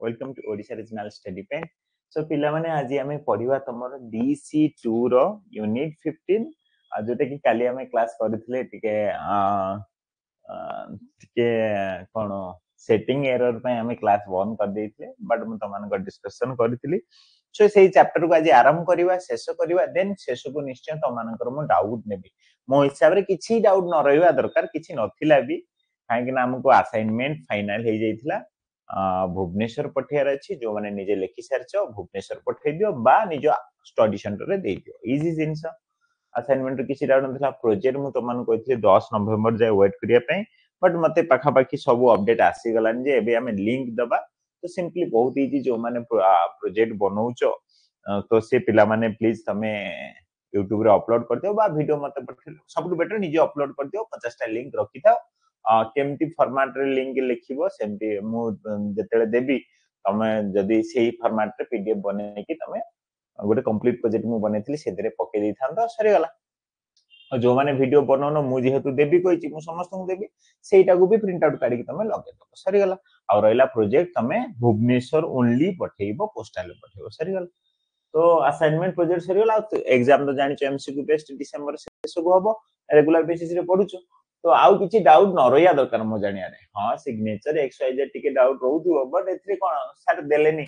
Welcome to Odisha regional study pen. So पिला माने आज आमे पढिबा तमर DC2 रो यूनिट 15 जोटा कि काली आमे क्लास करथिले टिके कोन सेटिंग एरर पे आमे क्लास 1 कर देथिले बट म तमान को डिस्कशन करथिली। सो सेही चैप्टर को आज आरंभ करबा शेष करबा देन शेष को निश्चय तमानकर म डाउट नेबी मो हिसाब रे किछि डाउट न रहइबा दरकार किछि नथिला भी काहे कि हमको असाइनमेंट फाइनल हे जाइथिला भुवनेश्वर पठियार अछि जो माने निजे लेखि सारछ भुवनेश्वर पठै दियो बा निज स्टडी सेंटर रे दे दियो इजी जिंस असाइनमेंट किछि डाउट नथिला प्रोजेक्ट मु तमन कहिथि 10 नवंबर जाय वेट करिया पई बट मते पाखा पाखी सब अपडेट आसी गलान जे एबे हमें लिंक दबा तो सिंपली बहुत इजी जो माने प्रोजेक्ट बनौचो तो से पिला माने प्लीज तमे YouTube रे अपलोड कर दियो बा वीडियो मते पठे सब बेटर निजे अपलोड कर दियो 50 टा लिंक रखि था केमती फॉर्मेट रे लिंक लिखिबो सेमती मु जतेले देबी तमे जदी सेही फॉर्मेट रे पीडीएफ बने कि तमे गोटे कंप्लीट प्रोजेक्ट मु बनेथिली सेदरे पके दै थांतो सरी गला जो माने वीडियो बनोनो मु जेहेतु देबी कहिची मु समस्त को देबी सेटा को भी प्रिंट आउट काढी तमे लगे दो सरी गला और रहला प्रोजेक्ट तमे भुवनेश्वर ओनली पठेइबो पोस्टल पठेइबो सरी गला तो असाइनमेंट प्रोजेक्ट सरी गला एग्जाम तो जानि एमसीक्यू बेस्ड डिसेंबर से सब हबो रेगुलर बेसिस रे पढुचो तो आउ किछि डाउट न रहिया दरकार मो जानिया रे हां सिग्नेचर एक्सवाइज टिके डाउट रहउथु बट एथरे कोन सर देलेनी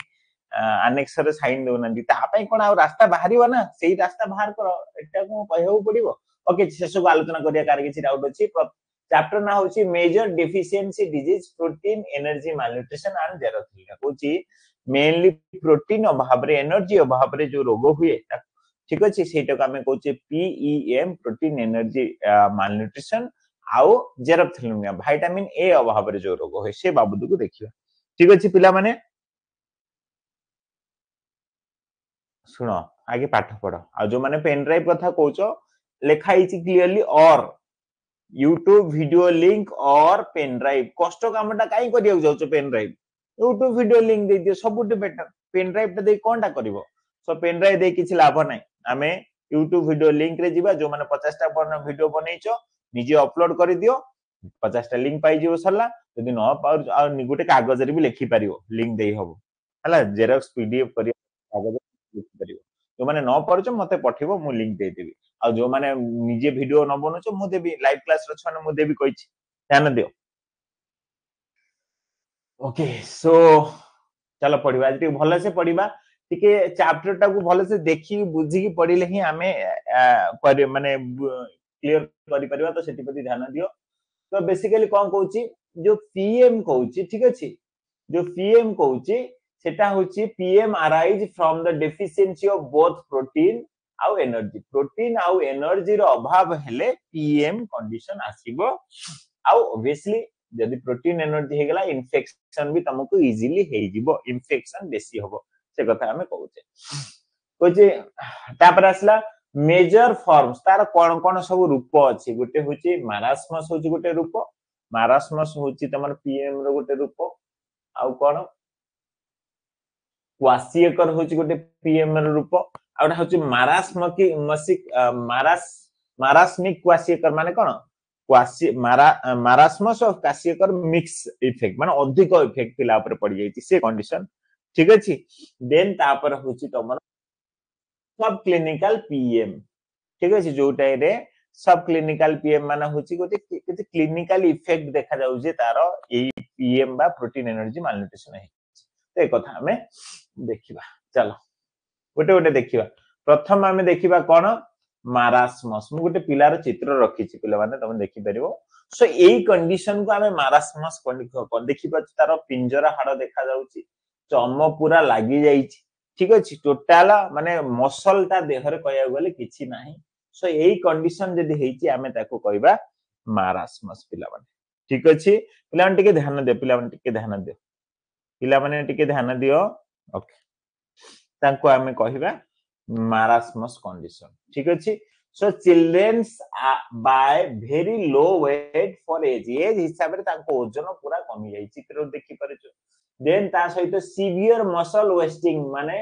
अनेक्स रे साइन दो नंदी ता पई कोन आ रास्ता बाहरिबो ना सेही रास्ता बाहर करो एटा को कहउ पड़िबो ओके शेष को आलोचना करिया कार किछि डाउट अछि चैप्टर ना होछि major deficiency disease protein energy malnutrition and xerophthalmia होछि मेनली प्रोटीन अभाव रे एनर्जी अभाव रे जो रोग हुए ठीक अछि सेटा को हमें कहउछि पीईएम प्रोटीन एनर्जी मालन्यूट्रिशन आउ जेरोथीलिया विटामिन ए अभाव रे जो रोग होय से बाबू को देखिबा ठीक अछि पिला माने सुनो आगे पाठ पढ आ जो माने पेन ड्राइव कथा कहउछो लेखा हिची क्लियरली और YouTube वीडियो लिंक और पेन ड्राइव कष्ट कामटा काई करिया जाउछो pen drive YouTube video link दे दियो सबुटे बेटर पेन ड्राइव ता दे कोनटा करिवो सो पेन ड्राइव दे किछि लाभ नै हमें YouTube वीडियो लिंक रे जिबा जो माने 50 टा वीडियो बनैछो निजे अपलोड करि दियो 50 टा लिंक पाई जिवो सरला यदि न पाउ आ गुटे कागज रे भी लिखि परिवो लिंक देई हबो हला जेरॉक्स पीडीएफ करियो कागज लिखि परिवो जो माने न परछो मते पठिबो मु लिंक दे देबी आ जो माने निजे वीडियो न बनोछो मु देबी लाइव क्लास रो छने मु देबी कहिछि ध्यान दियो ओके सो चलो पढिबा जे भले से पढिबा टिके चैप्टर टा को भले से देखि बुझी की पढिले ही हमें माने क्लियर करि परिबा तो सेति प्रति ध्यान दियो तो बेसिकली कोन कहउची जो पीएम कहउची ठीक अछि जो पीएम कहउची सेटा होची PM arise from the deficiency of both protein आउ एनर्जी प्रोटीन आउ एनर्जी रो अभाव हेले पीएम कंडीशन आसीबो आउ ऑब्वियसली यदि प्रोटीन एनर्जी हे गेला इन्फेक्शन भी तुमको इजीली हे जिवो इन्फेक्शन बेसी होबो से कथा हमें कहउचे कोचे तापर आसला मेजर फॉर्म्स तार कोन कोन सब रूप अछि गुटे होची मारास्मस होची गुटे रूप मारास्मस होची तमर पीएम रो गुटे रूप आउ कोन क्वासिएकर होची गुटे पीएम रो रूप आउडा होची मारास्मकी मसिक मारास्मिक क्वासिएकर माने कोन क्वासी मारास्मस और क्वासिएकर मिक्स इफेक्ट माने अधिक इफेक्ट पिला ऊपर पड़ जाईची से कंडीशन ठीक अछि देन तापर होची तमर सब क्लिनिकल पीएम ठीक अछि जोटा रे सब क्लिनिकल पीएम माने होची गोटे किते क्लिनिकल इफेक्ट देखा जाउ जे तारो ए पीएम बा प्रोटीन एनर्जी मालन्यूट्रिशन है तो एक कथा हमें देखिबा चलो गोटे गोटे देखिबा प्रथम हमें देखिबा कोन मारास्मस मु गोटे पिलार चित्र रखिछि पिला माने तुम देखि परिबो सो एई कंडीशन को हमें मारास्मस कोन देखिबा तारो पिंजरा हाड़ देखा जाउची चम पूरा लागि जाईची ठीक अछि टोटल माने मसल ता देह रे कया गले किछि नाही सो एई कंडीशन जदी हेची हमें ताको कहबा मारास्मस पिला माने ठीक अछि पिला माने टिके ध्यान दे पिला माने टिके ध्यान दे पिला माने टिके ध्यान दियो ओके ताको हमें कहबा मारास्मस कंडीशन ठीक अछि so childrens by very low weight for age हिसाब रे ताको ओजन पूरा कमी जाई चित्र देखि परछु देन ता सहित सीवियर मसल वेस्टिंग माने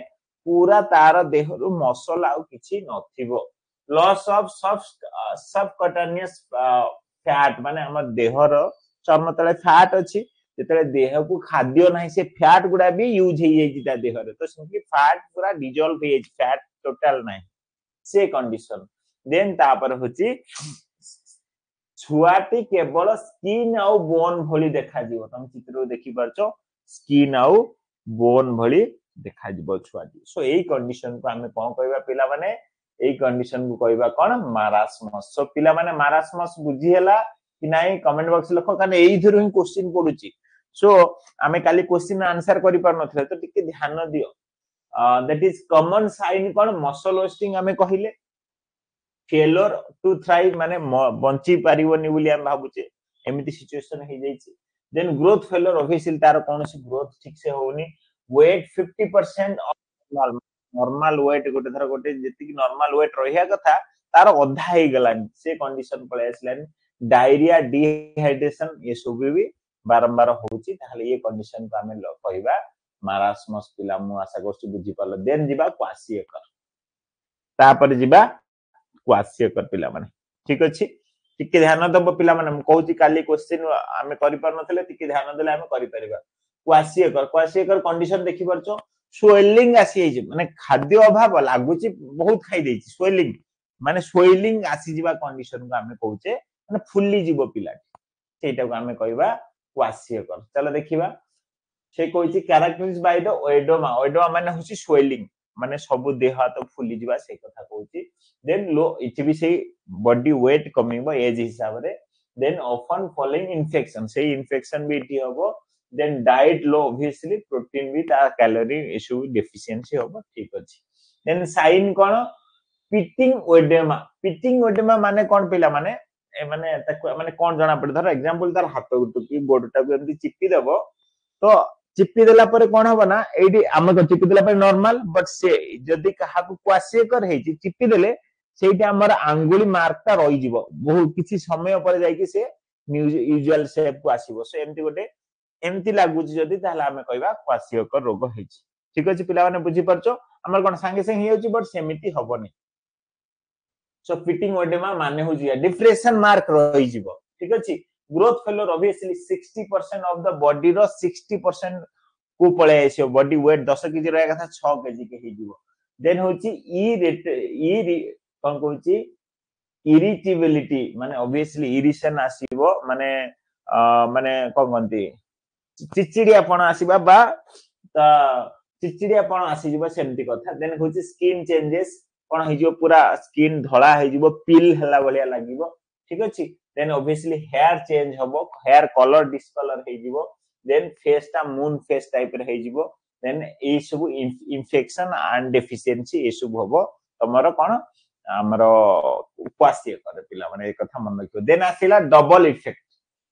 पूरा तार देह रु मसल आउ किछि नथिबो लॉस ऑफ सबकटेनियस फैट माने हमर देह रो चर्म तळे फैट अछि जेते देह को खाद्य नाही से फैट गुडा भी यूज हे जाई ता देह रे तो सिंपली फैट पूरा डिजॉल्व हे जाई फैट टोटल नाही से कंडीशन देन तापर होची छुआटी केवल स्किन आउ बोन भली देखा जीवो तुम चित्र देखि परछो स्किन आउ बोन भली देखा जीवो छुआटी सो एई कंडीशन को हमें कोन कहबा पिला माने एई कंडीशन को कहबा कोन मारास्मस सो पिला माने मारास्मस बुझी हला कि नाही कमेंट बॉक्स लिखो कारण एई थरु ही क्वेश्चन पडुची सो आमे काली क्वेश्चन आंसर करि पार नथले तो टिके ध्यान दियो दैट इज कॉमन साइन कोन मसल वेस्टिंग हमें कहिले फेलोर टू थ्राइव माने बंची पारिबोनी बोली हम भाबुचे एमिति सिचुएशन हे जाईची देन ग्रोथ फेलोर ऑब्वियसली तार कोनसी ग्रोथ ठीक से होनी वेट 50% ऑफ नॉर्मल वेट गोटे थर गोटे जेति नॉर्मल वेट रहिया कथा तार अधा हे गलानी से कंडीशन पळे आसलानी डायरिया डिहाइड्रेशन ये सब भी बारंबार होची ताहले ये कंडीशन को हमें कहबा मारास्मस पिला मु आशा करछु बुझी पालो देन जिबा क्वासिएकर तापर जिबा क्वासिएकर पिला माने ठीक अछि टिके ध्यान दबो पिला माने मु कहूची काली क्वेश्चन हमें करि पार नथले टिके ध्यान देले हमें करि परिबा क्वासिएकर कंडीशन देखि परछो स्वेलिंग आसी हे माने खाद्य अभाव लागुची बहुत खाई देछि स्वेलिंग माने स्वेलिंग आसी जिबा कंडीशन को हमें कहूचे माने फुल्ली जीवो पिला सेटा को हमें कहबा क्वासिएकर चलो देखिबा से कहूची कैरेक्टराइज्ड बाय द ओएडोमा माने होची स्वेलिंग माने सब देह हाथ फुली जीवा से कथा कहूची देन लो इट भी से बॉडी वेट कमिबो एज हिसाब रे देन ऑफन फॉलोइंग इन्फेक्शन से इन्फेक्शन भी इटी होबो देन डाइट लो ऑब्वियसली प्रोटीन भी ता कैलोरी इशू डेफिशिएंसी होबो ठीक अछि देन साइन कोन पिटिंग ओडेमा माने कोन पिला माने माने कोन जणा पड़े धर एग्जांपल तार हाथ गुटु की गोडटा को एमती चिपी देबो तो चिपी देला परे कोन होबो ना एडी हम को चिपी देला परे नॉर्मल बट से जदी कहा को क्वासिएकर हेची चिपी देले सेटा हमर आंगुली मार्कटा रहि जिवो बहुत किछि समय पर जाय कि से यूजुअल शेप को आसीबो सो एमती गोटे एमती लागुची जदी ताहला हमें कहबा क्वासिएकर रोग हेची ठीक अछि पिला माने बुझी परछो हमर कोन संगे संगे हेउची बट सेमिति हबोनी सो फिटिंग ओडेमा माने हो जिया डिप्रेशन मार्क रहि जिवो ठीक अछि growth failure obviously 60% of the body रो 60% को पळे आइसो बॉडी वेट 10 केजी रहया कथा 6 केजी के हे जिवो देन होची कोन कहूची इरिटेबिलिटी माने ऑब्वियसली इरिटेशन आसीबो माने माने कोन गंती चिचिडियापण आसीबा बा ता चिचिडियापण आसी जिवो सेमती कथा देन होची स्किन चेंजेस कोन हे जिवो पूरा स्किन धळा हे जिवो पिल हला बलिया लागिवो ठीक अछि देन ऑब्वियसली हेयर चेंज होबो हेयर कलर डिस्कलर हे जिवो देन फेस ता मून फेस टाइप रे हे जिवो देन ए सब इन्फेक्शन एंड डेफिशिएंसी ए सब होबो तमरो कोन हमरो क्वासिएकर पिला माने ए कथा मन रखियो देन आसिला डबल इफेक्ट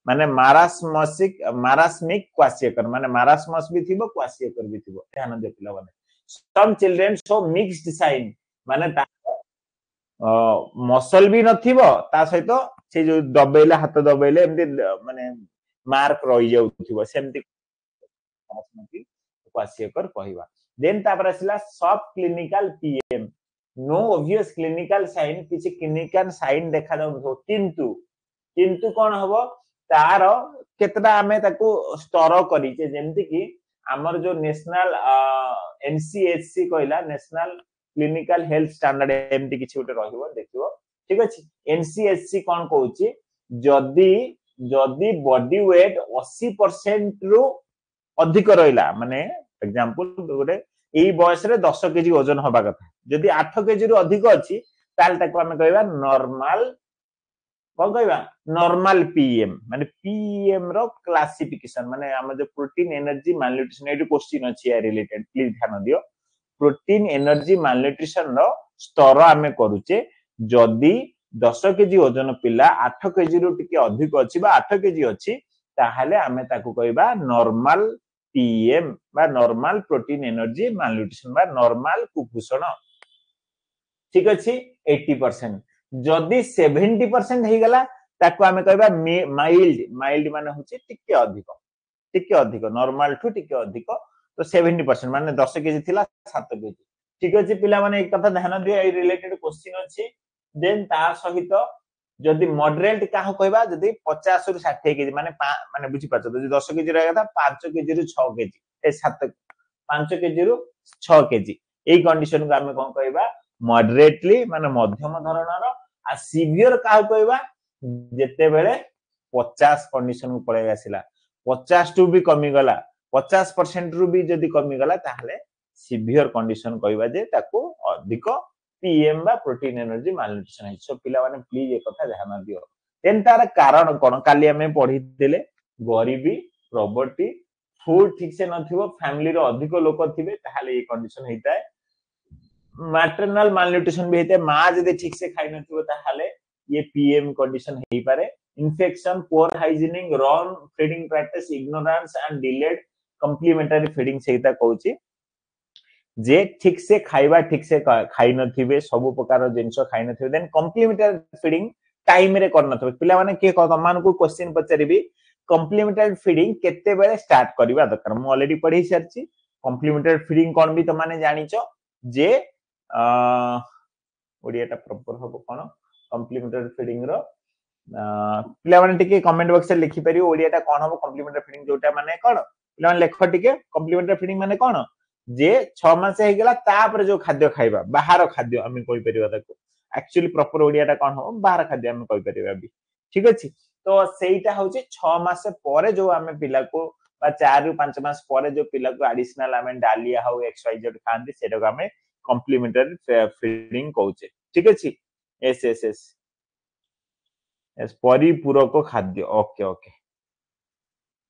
माने मारास्मिक क्वासिएकर माने मारास्मस भी थिबो क्वासिएकर भी थिबो ध्यान दे पिला माने some children show mixed sign माने मसल भी नथिबो ता सहित से जो दबेले हाथ दबेले एमती माने मार्क रहि जाउथिबो सेमती क्वासिएकर कहबा देन तापर आसिला subclinical PM no obvious clinical sign किछि क्लिनिकल साइन देखा जाउ किंतु कोन हबो तार केतरा हमें ताको स्तर करी जे जेमति कि हमर जो नेशनल एनसीएचसी कहला नेशनल क्लिनिकल हेल्थ स्टैंडर्ड एमती किछि उटे रहिबो देखिबो ठीक अछि एनसीएचसी कोन कहूची जदी बॉडी वेट 80% रु अधिक रहिला माने एग्जांपल गोटे एई बयस रे 10 केजी वजन होबा कथा जदी 8 केजी रु अधिक अछि ताल ताको हमें कहबा नॉर्मल कोन कहबा नॉर्मल पीएम माने पीएम रो क्लासिफिकेशन माने हम जो प्रोटीन एनर्जी मालन्यूट्रिशन एटू क्वेश्चन अछि या रिलेटेड प्लीज ध्यान दियो प्रोटीन एनर्जी मालन्यूट्रिशन रो स्तर हमें करूचे जदी 10 केजी वजन पिला 8 केजी रु टिके अधिक अछि बा 8 केजी अछि ताहाले हमें ताको कहबा नॉर्मल पीएम बा नॉर्मल प्रोटीन एनर्जी मालन्यूट्रिशन बा नॉर्मल कुपोषण ठीक अछि 80% जदी 70% हे गला ताको हमें कहबा माइल्ड माने होची टिके अधिक नॉर्मल टू टिके अधिक तो 70% माने 10 केजी थिला 7 केजी ठीक अछि पिला माने एक कथा ध्यान दियो ए रिलेटेड क्वेश्चन अछि देन ता सहित जदि मॉडरेट क्या कहबा जदि 50 रु 60 केजी माने माने बुझी पाछ जदि 10 केजी रहै था 5 केजी रु 6 केजी ए 7 5 केजी रु 6 केजी एई कंडीशन को हमें कोन कहबा मॉडरेटली माने मध्यम धरणर आ सीवियर का कहबा जेते बेले 50 कंडीशन को पळे आसिला 50 टू भी कमी गला 50% रु भी जदि कमी गला ताहले सीवियर कंडीशन कहबा जे ताको अधिक पीएम बा प्रोटीन एनर्जी मालन्यूट्रिशन है सो पिला माने प्लीज एक कथा ध्यान दियो देन तार कारण कोन काली हमें पढी देले गरीबी प्रॉपर्टी फूड ठीक से नथिबो फैमिली रो अधिक लोक थिबे ताहले ये कंडीशन हेता है मैटरनल मालन्यूट्रिशन भी हेते मां जदि ठीक से खाइ नथिबो ताहले ये पीएम कंडीशन हेई पारे infection poor hygiene wrong feeding practice ignorance and delayed complementary feeding सेटा कहूची जे ठीक से खाइबा ठीक से खाइ नथिबे सब प्रकार जिंस खाइ नथिबे देन कॉम्प्लीमेंटरी फीडिंग टाइम रे कर नथिबे पिला माने के तमान को क्वेश्चन पचारिबी कॉम्प्लीमेंटरी फीडिंग केते बेले स्टार्ट करबा दरकार मु ऑलरेडी पढी सारची कॉम्प्लीमेंटरी फीडिंग कोन भी तमाने जानिचो जे ओडियाटा प्रॉपर हबो कोन कॉम्प्लीमेंटरी फीडिंग रो पिला माने टिके कमेंट बॉक्स रे लिखि परियो ओडियाटा कोन हबो कॉम्प्लीमेंटरी फीडिंग जोटा माने कोन पिला माने लेखो टिके कॉम्प्लीमेंटरी फीडिंग माने कोन जे 6 मास हे गेला तापर जो खाद्य खाइबा बाहर खाद्य हमें कोइ परिबा ताको एक्चुअली प्रॉपर ओडियाटा कोन हो बाहर खाद्य हमें कोइ परिबा भी ठीक अछि तो सेटा होची 6 मास परे जो हमें पिला को बा 4 रु 5 मास परे जो पिला को एडिशनल हमें डालिया हो एक्सवाइजेड खांती सेटा को हमें कॉम्प्लीमेंटरी फीडिंग कहूचे ठीक अछि एस एस एस एस परिपूरक खाद्य ओके ओके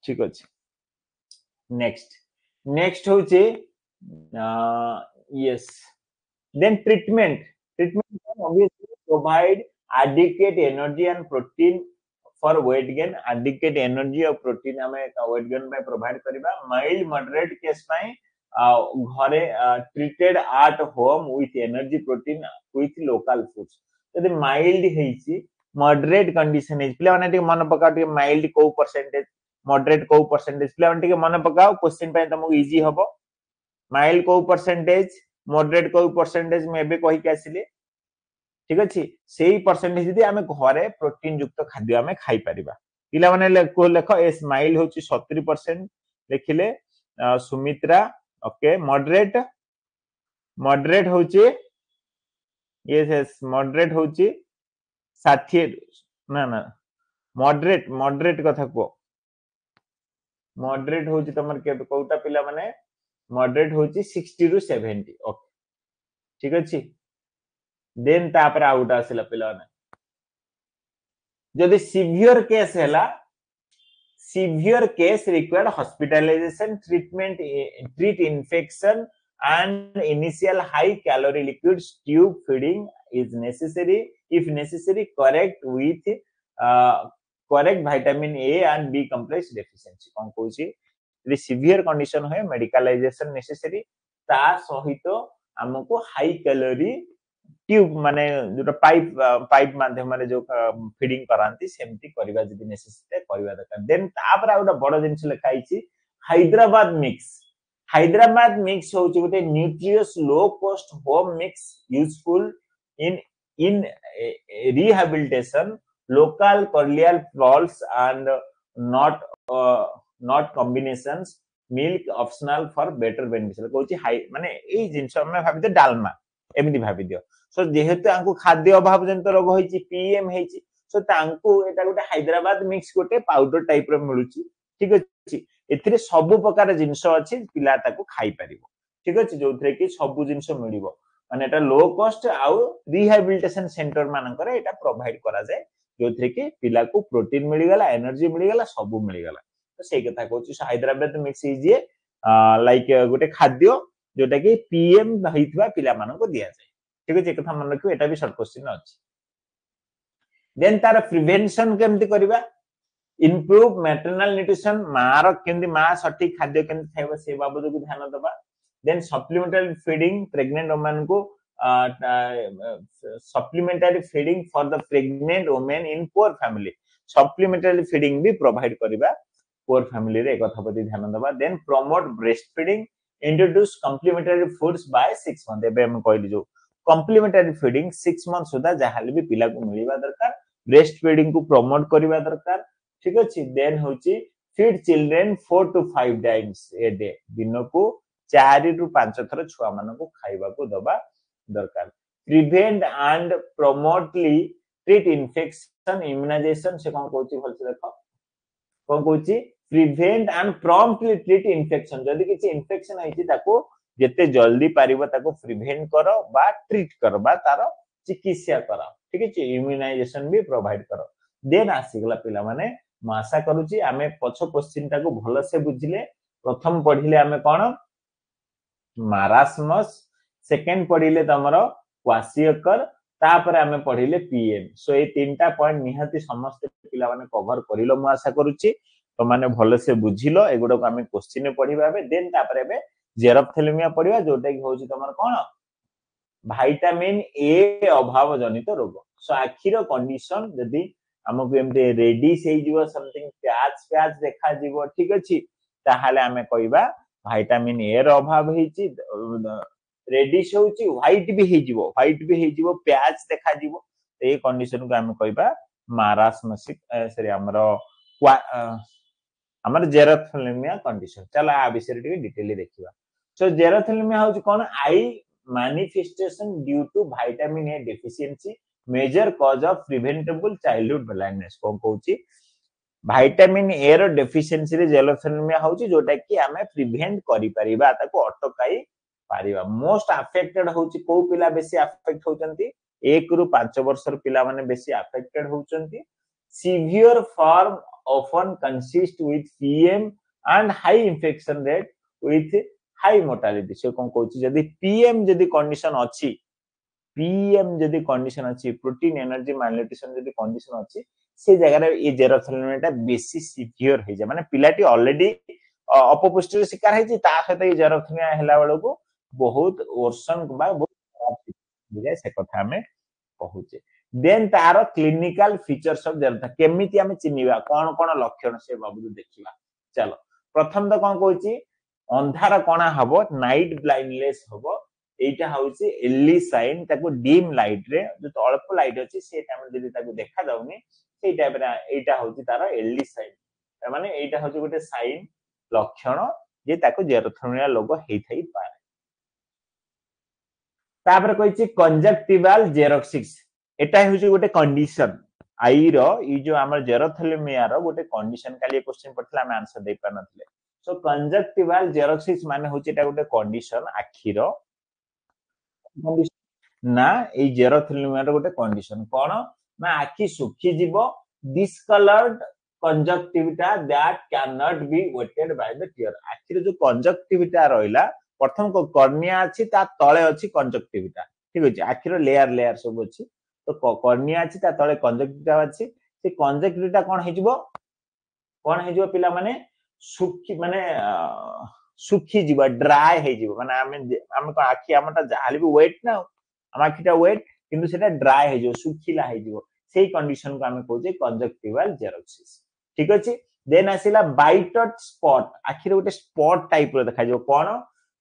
ठीक अछि नेक्स्ट नेक्स्ट होचे yes then treatment can obviously provide adequate energy and protein for weight gain adequate energy और protein हमें weight gain में provide करिबा mild moderate case में घरे treated at home with energy protein with local foods यदि mild हेची moderate condition है पिला माने मन पका mild को percentage moderate को percentage पिला माने मन पकाओ क्वेश्चन पे तुमको इजी हबो माइल्ड को परसेंटेज मॉडरेट को परसेंटेज में एबे कहि के आसिले ठीक अछि सेही परसेंटेज यदि हमें घरे प्रोटीन युक्त खाद्य हमें खाइ परिबा पिला माने लेखो एस माइल्ड होची 70% लिखिले सुमित्रा ओके मॉडरेट मॉडरेट होची यस यस मॉडरेट होची 60 ना ना मॉडरेट मॉडरेट कथा को मॉडरेट होची तमर के कोटा पिला माने मॉडरेट होची 60 रु 70 ओके ठीक अछि देन तापर आउट आसिला पिला ने जदि सीवियर केस हैला severe case required hospitalisation treatment treat infection and initial high calorie liquid tube feeding is necessary if necessary correct with correct vitamin A and B complex deficiency कोन कहूची यदि severe condition है मेडिकलाइजेशन necessary ता सहित हमको high calorie tube माने जो pipe माध्यम रे जो फीडिंग करांती सेमती करबा जदी नेसेसरी करबा दरकार देन तापर आउटा बड़ जिंस लिखाइची हैदराबाद मिक्स होची गोटे nutritious low cost home mix useful in rehabilitation local cordial pulse and not combinations milk optional for better beneficial कहूची हाई माने एई जिंस हम भाबिते डालमा एमिति भाबि दियो सो जेहेतु आंकु खाद्य अभाव जंत रोग होईची पीएम हेची सो तांकु एटा गोटे हैदराबाद मिक्स गोटे पाउडर टाइप रो मिलुची ठीक अछि एथिरे सब प्रकार जिंस अछि पिला ताकु खाइ परिबो ठीक अछि जोथरे कि सब जिंस मिलिबो माने एटा लो कॉस्ट आउ रिहैबिलिटेशन सेंटर मानकर एटा प्रोवाइड करा जाय जोथरे कि पिला को प्रोटीन मिली गला एनर्जी मिली गला सब मिली गला तो सेई कथा कहूची हैदराबाद मिक्स इज लाइक गोटे खाद्य जोटा कि पीएम होइतबा पिला मानको दिया जाय ठीक अछि कथा मन रखियो एटा भी शॉर्ट क्वेश्चन अछि देन तार प्रिवेंशन केमति करबा improve maternal nutrition मार केंदी मा सटीक खाद्य केंदी खाइबा से बाबद को ध्यान दबा then supplementary feeding pregnant women को supplementary feeding for the pregnant women in poor family supplementary feeding भी प्रोवाइड करबा पुअर फैमिली रे कथा प्रति ध्यान दबा then promote breast feeding introduce complementary foods by 6 month एबे हम कहली जो कॉम्प्लीमेंटरी फीडिंग 6 मंथ सुधा जहाले भी पिला को मिलबा दरकार ब्रेस्ट फीडिंग को प्रमोट करबा दरकार ठीक अछि देन होची feed children 4 to 5 times a day दिन को 4 रु 5 थर छुआ मान को खाइबा को दबा दरकार prevent and promptly treat infection immunisation से कौन कहूची भल से देखो कौन कहूची prevent and promptly treat infection जदि किछि इन्फेक्शन आइछि ताको जेते जल्दी पारिबो ताको प्रिवेंट करो बा ट्रीट करो बा तारो चिकित्सा करो ठीक अछि इम्यूनाइजेशन भी प्रोवाइड करो देन आसीगला पिला माने ମୁଁ ଆଶା କରୁଛି ଆମେ ପଛ କ୍ୱେଶ୍ଚିନ୍ ଟାକୁ ଭଲସେ ବୁଝିଲେ ପ୍ରଥମ ପଢିଲେ ଆମେ କଣ ମାରାସ୍ମସ୍ ସେକେଣ୍ଡ ପଢିଲେ ତମର କ୍ୱାସିଓକର ତାପରେ ଆମେ ପଢିଲେ ପିଏମ୍ ସो এই তিনটা পয়েন্ট নিহাতি সমস্ত পিলা মানে কভার করিলো ମୁଁ আশা କରୁଛି তো মানে ভলসে বুঝিলো এগুডাକୁ ଆମେ କ୍ୱେଶ୍ଚିନ୍ পঢ়িবা ଏବେ দেন তাପରେ ଏବେ ଜେରୋଥେଲିମିଆ ପଢିବା ଯୋଉଟା କି ହଉଛି ତମର କଣ ଭାଇଟାମିନ ଏ ଅଭାବ ଜନିତ ରୋଗ ସो ଆଖିର କଣ୍ଡିସନ ଯଦି हमको एमते रेडिश हे जीवो समथिंग प्याज प्याज देखा जीवो ठीक अछि ताहाले हमें कहबा विटामिन ए रो अभाव हेची रेडिश होची व्हाइट भी हे जीवो प्याज देखा जीवो ए कंडीशन को हमें कहबा मारास्मसिक सॉरी हमर जेरोथेलिमिया कंडीशन चला आ विषय टिके डिटेल देखिबा सो जेरोथेलिमिया होची कोन eye manifestation due to vitamin A deficiency major cause of preventable childhood blindness कोन कहूची विटामिन ए रो डेफिशिएंसी रे जेरोथेलिमिया होची जोटा कि हमें प्रिवेंट करि परिबा ताको अटकाई पारिबा मोस्ट अफेक्टेड होची को पिला बेसी अफेक्ट होचंती 1 रु 5 वर्षर पिला माने बेसी अफेक्टेड होचंती severe form often consist with PM and high infection rate with high mortality से कोन कहूची जदी PM जदी कंडीशन अछि PM जदी कंडीशन अछि प्रोटीन एनर्जी मालन्यूट्रिशन जदी कंडीशन अछि से जगह रे ए जेरोथेलिमियाटा बेसी सिवियर हे जा माने पिलाटी ऑलरेडी अपपुष्टि शिकार हे जी ता सहित ए जेरोथेलिमिया हेला बेलो को बहुत वर्षन बा बहुत बुझाय से कथा हमें कहूचे देन तारो क्लिनिकल फीचर्स ऑफ जेरोथा केमिति हमें चिन्हिबा कोन कोन लक्षण से बाबू देखिबा चलो प्रथम तो कोन कहूची अंधार कोना हबो नाइट ब्लाइंडनेस हबो एटा होउची एली साइन ताको डिम लाइट रे जो अल्प लाइट अछि से टाइम जदी ताको देखा जाउनी से टाइप रे एटा होउची तारो एली साइन माने एटा होउची गोटे साइन लक्षण जे ताको जेरोथेलिमिया लोगो हेइ थाई पारे तापर कहैछि कंजक्टिवल जेरोसिस एटा होउची गोटे कंडीशन आई रो ई जो हमर जेरोथेलिमिया रो गोटे कंडीशन काली क्वेश्चन पड़थला हम आंसर दे पा नथले सो कंजक्टिवल जेरोसिस माने होउची एटा गोटे कंडीशन आखी रो ना ए जेरोथेलिमिया रो गोटे कंडीशन कोन ना आखी सुखी जीवो discoloured conjunctiva that cannot be wetted by the tear आखी रो जो कंजक्टिविटा रहला प्रथम को कॉर्निया अछि ता तळे अछि कंजक्टिविटा ठीक अछि आखी रो लेयर लेयर सब अछि तो कॉर्निया अछि ता तळे कंजक्टिविटा अछि से कंजक्टिविटा कोन हे जीवो पिला माने सुखी माने सुखी जीवा ड्राई हे जीवो माने हम को आखी हमटा जाहली भी वेट ना हम आखीटा वेट किंतु सेटा ड्राई हे जीवो सुखीला हे जीवो सेही कंडीशन को हम कहूजे कंजक्टिवल जेरोसिस ठीक अछि देन आसिला बाइटट स्पॉट आखी रे गोटे स्पॉट टाइप रो देखा जो कोन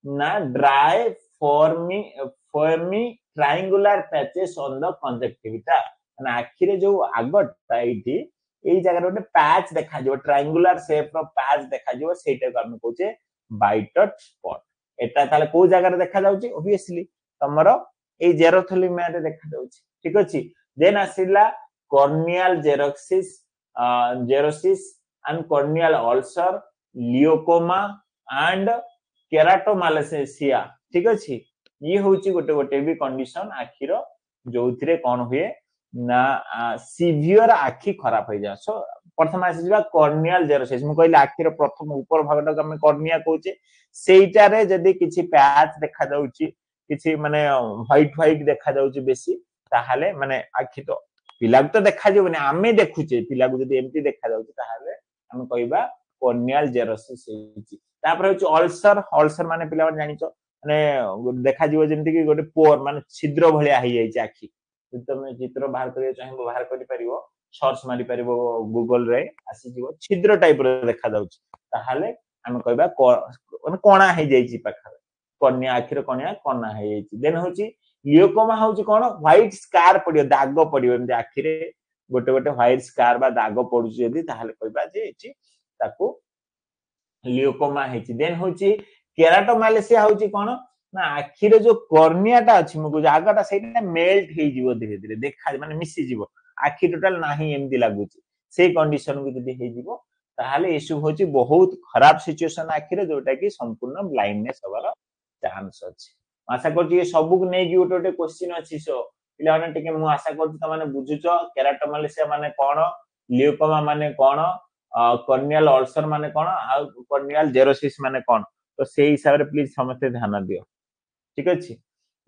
ना dry foamy triangular patches on the conjunctiva ना आखी रे जो आगटा एठी एई जगह रे गोटे पैच देखा जो ट्रायंगुलर शेप रो पैच देखा जो सेटा को हम कहूजे बाइटट स्पॉट एटा ताले को जगह रे देखा जाउची ऑब्वियसली तमरो ए जेरोथेलिमिया रे देखा जाउची ठीक अछि देन आसिला corneal xerosis and corneal ulcer leucoma and keratomalacia ठीक अछि ये होची गोटे गोटे भी कंडीशन आखिरो जोथिरे कोन हुए ना सिवियर आखी खराब हो जा सो प्रथम आसीबा कॉर्नियल जेरोसिस मु कहले आखिरो प्रथम ऊपर भागटा को हम कॉर्निया कहूचे सेइटा रे जदी किछि पैच देखा जाउची किछि माने व्हाइट देखा जाउची बेसी ताहाले माने आखी तो पिला तो देखा जेबनी आमे देखुचे पिला को जदी एम्ति देखा जाउची ताहाले हम कहबा कॉर्नियल जेरोसिस हेची तापर होची अल्सर माने पिला जानिचो माने देखा जीव जेमति कि गोटे पोर माने छिद्र भलिया हे जाई आखी जदी तुम चित्र बाहर करियो चाहिबो बाहर करि परिबो सर्च मारि परिबो गूगल रे आसी जीव छिद्र टाइप रो देखा जाउची ताहाले हम कहबा माने कोणा हे जाईची पाखरे कन्या आखिर कन्या कोणा हे जाईची देन होची लियोकोमा होची कोन व्हाइट स्कार पडियो दाग पडियो एमति आखिरे गोटे गोटे व्हाइट स्कार बा दाग पड़ुची यदि ताहले कहबा जे एची ताकू लियोकोमा हेची देन होची केराटोमालेसिया होची कोन ना आखि रे जो कॉर्नियाटा अछि मगु जागाटा सेटा मेल्ट हे जीवो धीरे धीरे देखा माने मिसी जीवो आखि टोटल नाही एमदी लागुची से कंडीशन को जदी हे जीवो ताहले इशू होची बहुत खराब सिचुएशन आखि रे जोटा कि संपूर्ण ब्लाइंडनेस होबार चांस अछि आशा करछि सब को नै कि गोटे क्वेश्चन अछि सो पिला माने टिके मु आशा करछि त माने बुझुचो केराटोमालेसिया माने कोन लियोकोमा माने कोन कॉर्नियल अल्सर माने कोन आ कॉर्नियल जेरोसिस माने कोन तो से हिसाब रे प्लीज समस्त ध्यान दियो ठीक अछि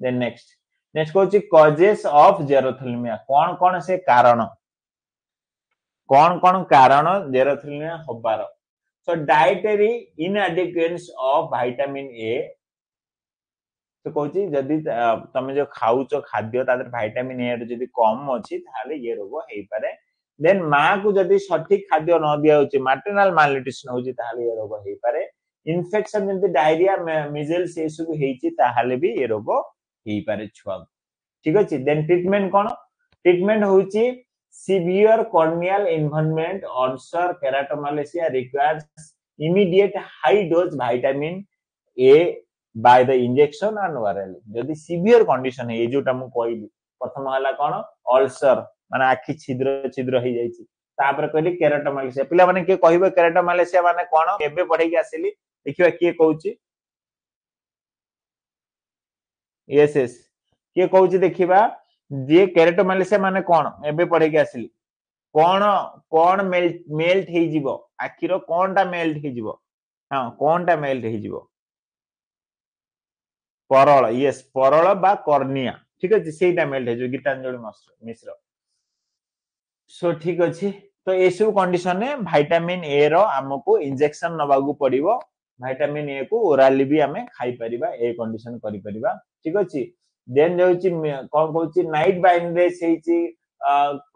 देन नेक्स्ट नेक्स्ट कहछि कॉजेस ऑफ जेरोथेलिमिया कोन कोन से कारण जेरोथेलिमिया होबार so dietary inadequacy of vitamin A तो कहछि जदी तमे जो खाउचो खाद्य तादर विटामिन ए जदी कम अछि ताले ये रोग हेई पारे देन मां को जदी सठिक खाद्य न दिया होछि मैटरनल मालन्यूट्रिशन होछि ताले ये रोग हेई पारे इन्फेक्शन जदी डायरिया मिजल्स ए सब हेछि ताले भी ये रोग हेई पारे छुआ ठीक अछि देन ट्रीटमेंट कोन ट्रीटमेंट होछि severe corneal involvement ulcer keratomalacia requires immediate high dose vitamin A by the injection and orally जदि सिवियर कंडीशन है जोटा मु कहली प्रथम हला कोन अल्सर माने आखि छिद्र छिद्र हो जाईची तापर कहली केराटोमालेसिया पिला माने के कहबे केराटोमालेसिया माने कोन एबे पढे के आसीली देखिबा के कहूची यस यस के कहूची देखिबा जे केराटोमालेसिया माने कोन एबे पढे के आसीली कोन कोन मेल्ट हे जीवो आखिरो कोनटा मेल्ट हे जीवो हां कोनटा मेल्ट हे जीवो परल यस परल बा कॉर्निया ठीक अछि सेटा मेल्ट हे जो गीतांजलि मिश्र सो ठीक अछि तो एसु कंडीशन ने विटामिन ए रो हमको इंजेक्शन नबागु पड़िबो विटामिन ए को ओराली भी हमें खाई परिबा ए कंडीशन करि परिबा ठीक अछि देन जोछि कोन कहछि नाइट बाइंड्रेस हेछि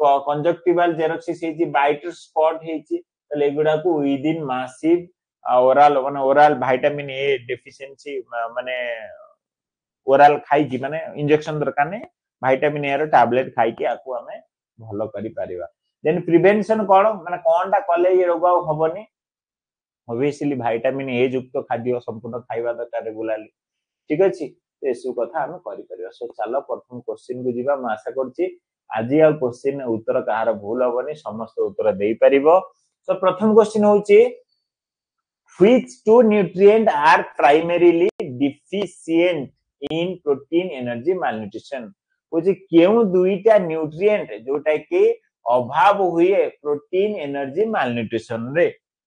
कंजक्टिवल जेरोसिस हेछि बाइटर स्पॉट हेछि तले एगुडा को विद इन मासिव ओरल माने ओरल विटामिन ए डेफिशिएंसी माने ओरल खाई की माने इंजेक्शन दरकार ने विटामिन ए रो टैबलेट खाई की आकु हमें भलो करि परिबा देन प्रिवेंशन कोन माने कोनटा कले ये रोग होबनी ऑब्वियसली विटामिन ए युक्त खाद्य संपूर्ण खाइबा दरकार रेगुलरली ठीक अछि एसु कथा हम करि परिबा सो चलो प्रथम क्वेश्चन को जीवा म आशा करछि आजि आ क्वेश्चन उत्तर कहार भूल होबनी समस्त उत्तर देई परिबो सो प्रथम क्वेश्चन होछि which two nutrient are primarily deficient in protein energy malnutrition होछि केउ दुईटा न्यूट्रिएंट जोटा कि अभाव हुए प्रोटीन एनर्जी मालन्यूट्रिशन रे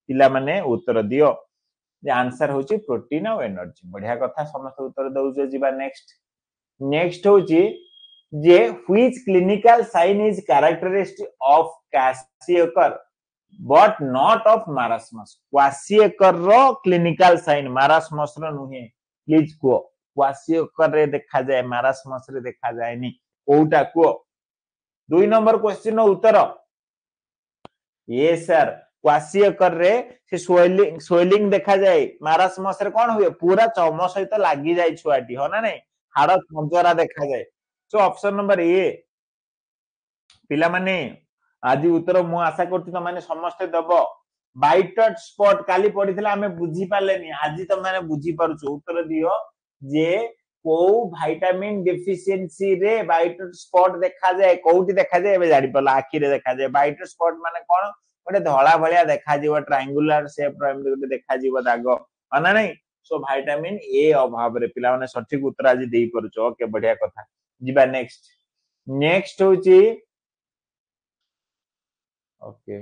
पिला माने उत्तर दियो जे आंसर होछि प्रोटीन और एनर्जी बढ़िया कथा समस्त उत्तर दउजो जीवा नेक्स्ट होछि जे which clinical sign is characteristic of Kwashiorkor but not of marasmus Kwashiorkor रो क्लिनिकल साइन marasmus रो नुहे प्लीज को Kwashiorkor रे देखा जाए marasmus रे देखा जाए नी कोउटा को 2 नंबर क्वेश्चन रो उत्तर यस सर Kwashiorkor रे से स्वेलिंग देखा जाए marasmus रे कोन हुए पूरा चम सहित लागि जाय छुआटी हो ना नहीं हाड़ खंजरा देखा जाए सो ऑप्शन नंबर ए पिला माने आज उत्तर मु आशा करती त माने समस्त दबो बाइटर स्पॉट काली पडिथिला हमें बुझी पालेनी आज त माने बुझी पारुछु उत्तर दियो जे को विटामिन डेफिशिएंसी रे बाइटर स्पॉट देखा जाए कोउटी देखा जाए एबे जाडी पला आखी रे देखा जाए बाइटर स्पॉट माने कोन ओटे धोला भलिया देखा जीव ट्रायंगुलर शेप रो एमडी देखा जीव दाग माने नहीं सो विटामिन ए अभाव रे पिला माने सठिक उत्तर आज देई परछु ओके बढ़िया कथा जीबा नेक्स्ट होची okay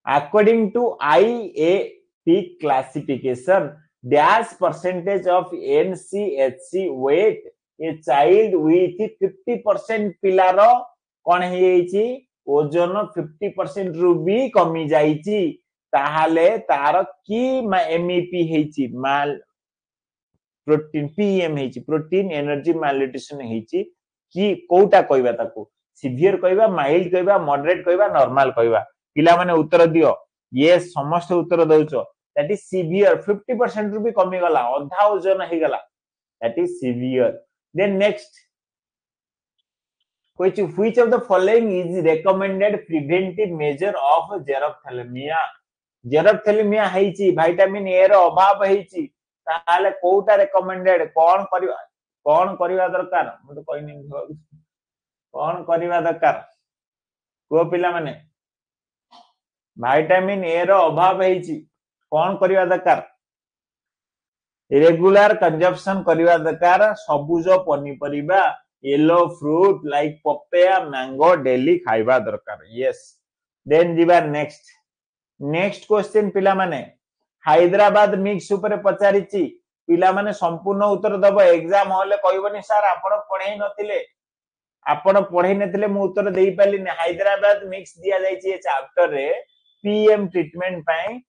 according to IAP classification dash percentage of NCHC weight a child with 50% पिलारो कोन हेछि ओजन 50% रु भी कमी जाईछि ताहाले तार की एमईपी हेछि माल प्रोटीन पीएम हेछि प्रोटीन एनर्जी मालन्यूट्रिशन हेछि की कोउटा कहबा ताकू सिवियर कहबा माइल्ड कहबा मॉडरेट कहबा नॉर्मल कहबा पिला माने उत्तर दियो ये समस्त उत्तर दउचो दैट इज सिवियर 50% रु भी कमी गला आधा ओजन हे गला that is severe then next କହିଛି which of the following is recommended preventive measure of xerophthalmia xerophthalmia ହେଇଛି vitamin A ର ଅଭାବ ହେଇଛି ତାହେଲେ କୋଉଟା recommended କଣ କରିବା ଦରକାର ମୁଁ ତ କହିନି କଣ କରିବା ଦରକାର କୁହ ପିଲାମାନେ vitamin A ର ଅଭାବ ହେଇଛି କଣ କରିବା ଦରକାର रेगुलर कंजप्शन करिवा दरकार सबुज पनीपरिबा yellow fruit like papaya mango daily खाइबा दरकार यस देन जीवा नेक्स्ट क्वेश्चन पिला माने हैदराबाद मिक्स ऊपर पचारिची पिला माने संपूर्ण उत्तर दब एग्जाम हॉल कहबनी सर आपण पढै नथिले आपण पढै नथिले मु उत्तर देई पालिनी हैदराबाद मिक्स दिया जाईची ए चैप्टर रे पीएम ट्रीटमेंट पई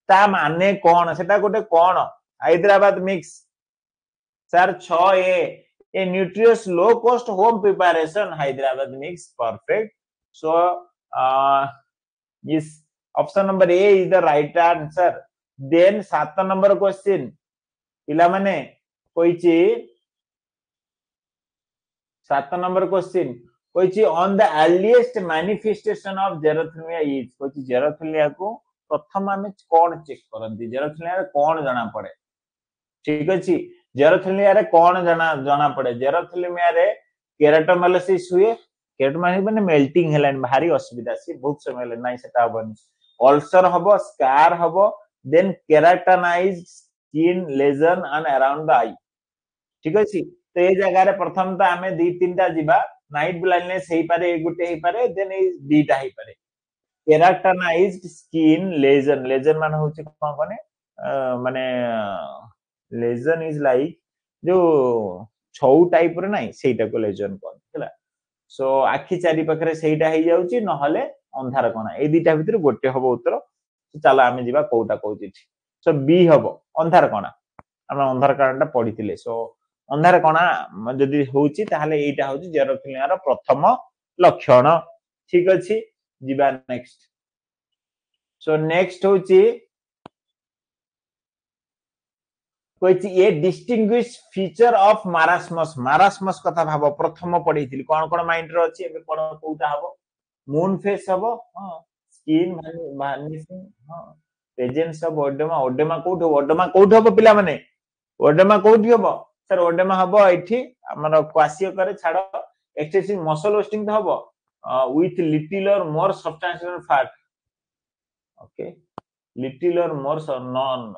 ता माने कोन सेटा गोटे कोन Hyderabad mix sir 6A a nutritious low cost home preparation Hyderabad mix perfect so this option number A is the right answer then 7 number question पिला माने Koichi 7 number question Koichi on the earliest manifestation of xerophthalmia is Koichi xerophthalmia को प्रथम आमे कोन check करंती xerophthalmia रे कोन जाना पड़े ठीक अछि xerophthalmia रे कोन जाना पड़े xerophthalmia रे केराटोमाइलिसिस हुए केराटोमाइलिसिस माने मेल्टिंग हेलान भारी असुविधा से बहुत समय ले नाही सेटा हबनी अल्सर हबो स्कार हबो then keratinized skin lesion and around the eye ठीक अछि तो ए जगह रे प्रथम त हमें 2-3टा जिबा नाइट ब्लाइंडनेस हेई पारे गुटे हेई पारे देन ए दीटा हेई पारे केराटनाइज्ड स्किन लेजन माने होची कोन कोने माने लेजन इज लाइक जो छौ टाइप रे नाही सेटा को लेजन कोन हला सो आखि चारि पाखरे सेटा हेई जाउची न हले अंधार कोना ए दीटा भीतर गोटे हबो उत्तर तो चला आमे जिबा कोटा कहूची सो बी हबो अंधार कोना हम अंधार कोनाटा पढिथिले सो अंधार कोना जदी होउची ताहले एटा होउची xerophthalmia रो प्रथम लक्षण ठीक अछि जिबा नेक्स्ट सो नेक्स्ट होउची Koichi A distinguish feature of मारास्मस कथा भाबो प्रथम पढिथिली कोन माइंड रो अछि एबे कोन कोउटा हबो मून फेस हबो हां स्किन वार्निशिंग हां प्रेजेंस ऑफ ओडेमा कोउठ हबो पिला माने ओडेमा कोउठी हबो सर ओडेमा हबो एठी हमर क्वासियो करे छाडो एक्सेसिव मसल वेस्टिंग तो हबो विथ लिटिल और मोर सब्सटेंशियल फैट ओके लिटिल और मोर नॉन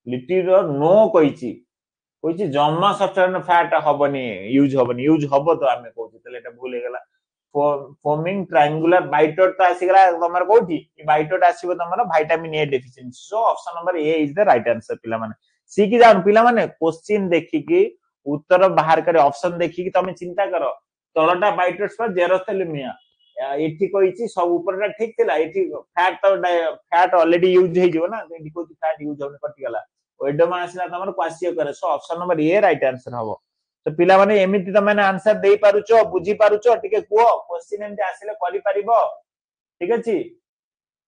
लिटिल और नो कोइची जम्मा सब्सटेंशियल फैट हबनी यूज हबो तो आमे कोची तले एटा भूल गेला फॉर्मिंग ट्रायंगुलर बाइटोट तो आसी गला तमर कोठी ई बाइटोट आसीबो तमर vitamin A deficiency so option number A is the right answer पिला माने सी की जान पिला माने क्वेश्चन देखि की उत्तर बाहर करे ऑप्शन देखि की तमे चिंता करो तळटा बाइटोट्स पर xerophthalmia एठी कोइची सब ऊपरटा ठीक थिला एठी फैट ऑलरेडी यूज हे जो ना एठी कोची फैट यूज होने कटि गला ओइडमा आसला तमर क्वासियो करे सो option number A right answer हबो तो पिला माने एमिति तमे आंसर देई पारुचो बुझी पारुचो टिके कुओ क्वेश्चन एंते आसिले करि परिबो ठीक अछि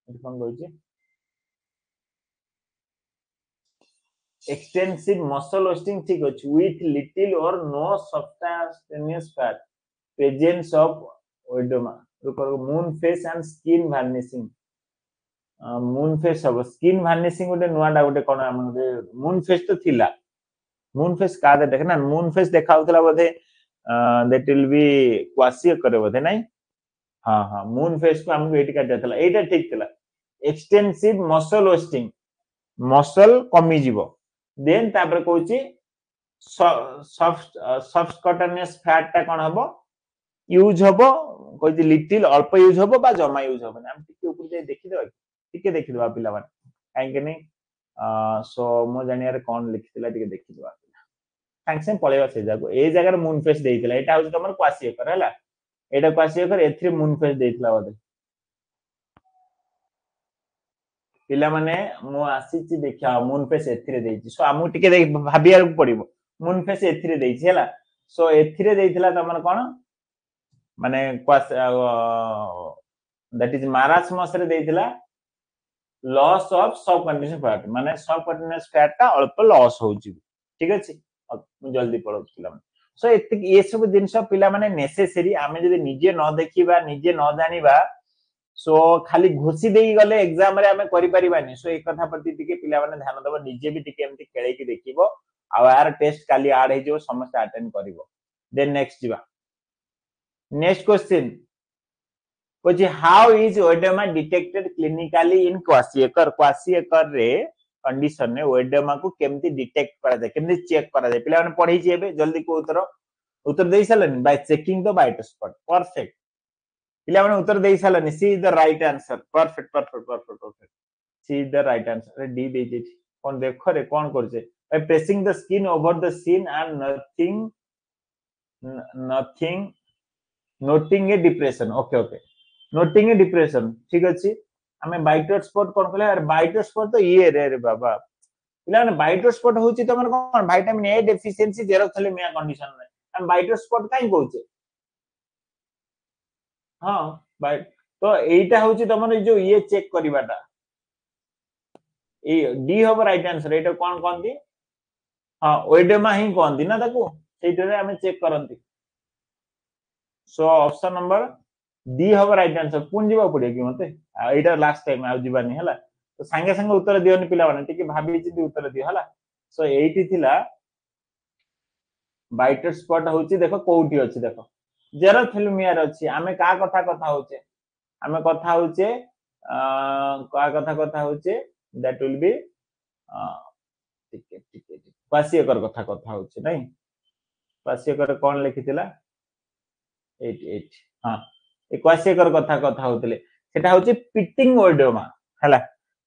कोन कहूची extensive muscle wasting ठीक अछि with little or no subcutaneous fat presence of oedema moon face and skin varnishing moon face सब स्किन वार्निशिंग गोटे नुआडा गोटे कोन मून फेस तो थिला मून फेस का दे देखना moon face देखाउतला Bodhe that will be क्वासियो करे बोधे नाही हां हां मून फेस को हमको एटी काटा थला एटा ठीक थला एक्सटेंसिव मसल वेस्टिंग मसल कमी जीवो देन तापर कहूची सबकटेनियस फैट ता कोन हबो यूज हबो कहूची लिटिल अल्प यूज हबो बा जमा यूज हबो हम टिके ऊपर जे देखि देबा टिके देखि देबा पिला माने काहे के नहीं सो मो जानिया रे कोन लिखितला टिके देखि देबा थैंक से पळेबा से जागो ए जगह रे मून फेस देइतला एटा होची तमर क्वासियो कर हला एटा क्वासियो कर एथि मून फेस देइतला बोधे पिला माने मो आसीची देखा मून फेस एथि रे देइची सो आमु टिके देख भाबिया पड़िबो मून फेस एथि रे देइची हला सो एथि रे देइतला तमर कोन माने क्वास दैट इज मारास्मस रे देइतला लॉस ऑफ सबकंटिन्यूअस फैट माने सबकंटिन्यूअस फैट ता अल्प लॉस होउची ठीक अछि जल्दी पढो पिला सो ये सब जिनस पिला माने नेसेसरी आमे जदि निजे न देखिबा निजे न जानिबा सो खाली घोषी देई गले एग्जाम रे आमे करि परिबानी सो एक कथा प्रति टिके पिला माने ध्यान देबो निजे भी टिके एमति खेले की देखिबो आ यार टेस्ट काली ऐड हे जो समस्त अटेंड करिवो देन नेक्स्ट जिबा next question which how is oedema detected clinically in क्वासिएकर रे कंडीशन ने ओएडेमा को केमती डिटेक्ट करा जाय केमती चेक करा जाय पिला माने पढी छी एबे जल्दी को उत्तर दे सालन by checking the white spot perfect पिला माने उत्तर दे सालन C is the right answer perfect C is the right answer D दे जे कोन देखो रे कोन करछे by pressing the skin over the scene and nothing noting a depression okay noting a depression ठीक अछि हमें बाइटर स्पॉट कोन कहले यार बाइटर स्पॉट तो ये रे बाबा पिला ने बाइटर स्पॉट होची त मन कोन vitamin A deficiency xerophthalmia condition में हम बाइटर स्पॉट काई कहूचे हां बाइट तो एटा होची तमन जो ये चेक करिबाटा ए डी होब राइट आंसर एटा कोन कहंती हां ओएडेमा ही कहंती ना ताको सेइटरे हमें चेक करंती सो ऑप्शन नंबर डी हम राइट आंसर पुन जीवा पड़े कि मते एटा लास्ट टाइम आ जीवानी हला तो संगे संगे उत्तर दियोनी पिला माने टिके भाबी छी उत्तर दियो हला सो एटी थिला बाइटर स्पॉट होची देखो कोउटी अछि देखो जेरोथैलेमिया रे अछि हमें का कथा होचे हमें कथा होचे का कथा होचे दैट विल बी टिके क्वासिएकर कथा होचे नहीं क्वासिएकर कोन लिखितिला 88 हां क्वासिएकर कथा होतले सेटा होची पिटिंग ओएडेमा हला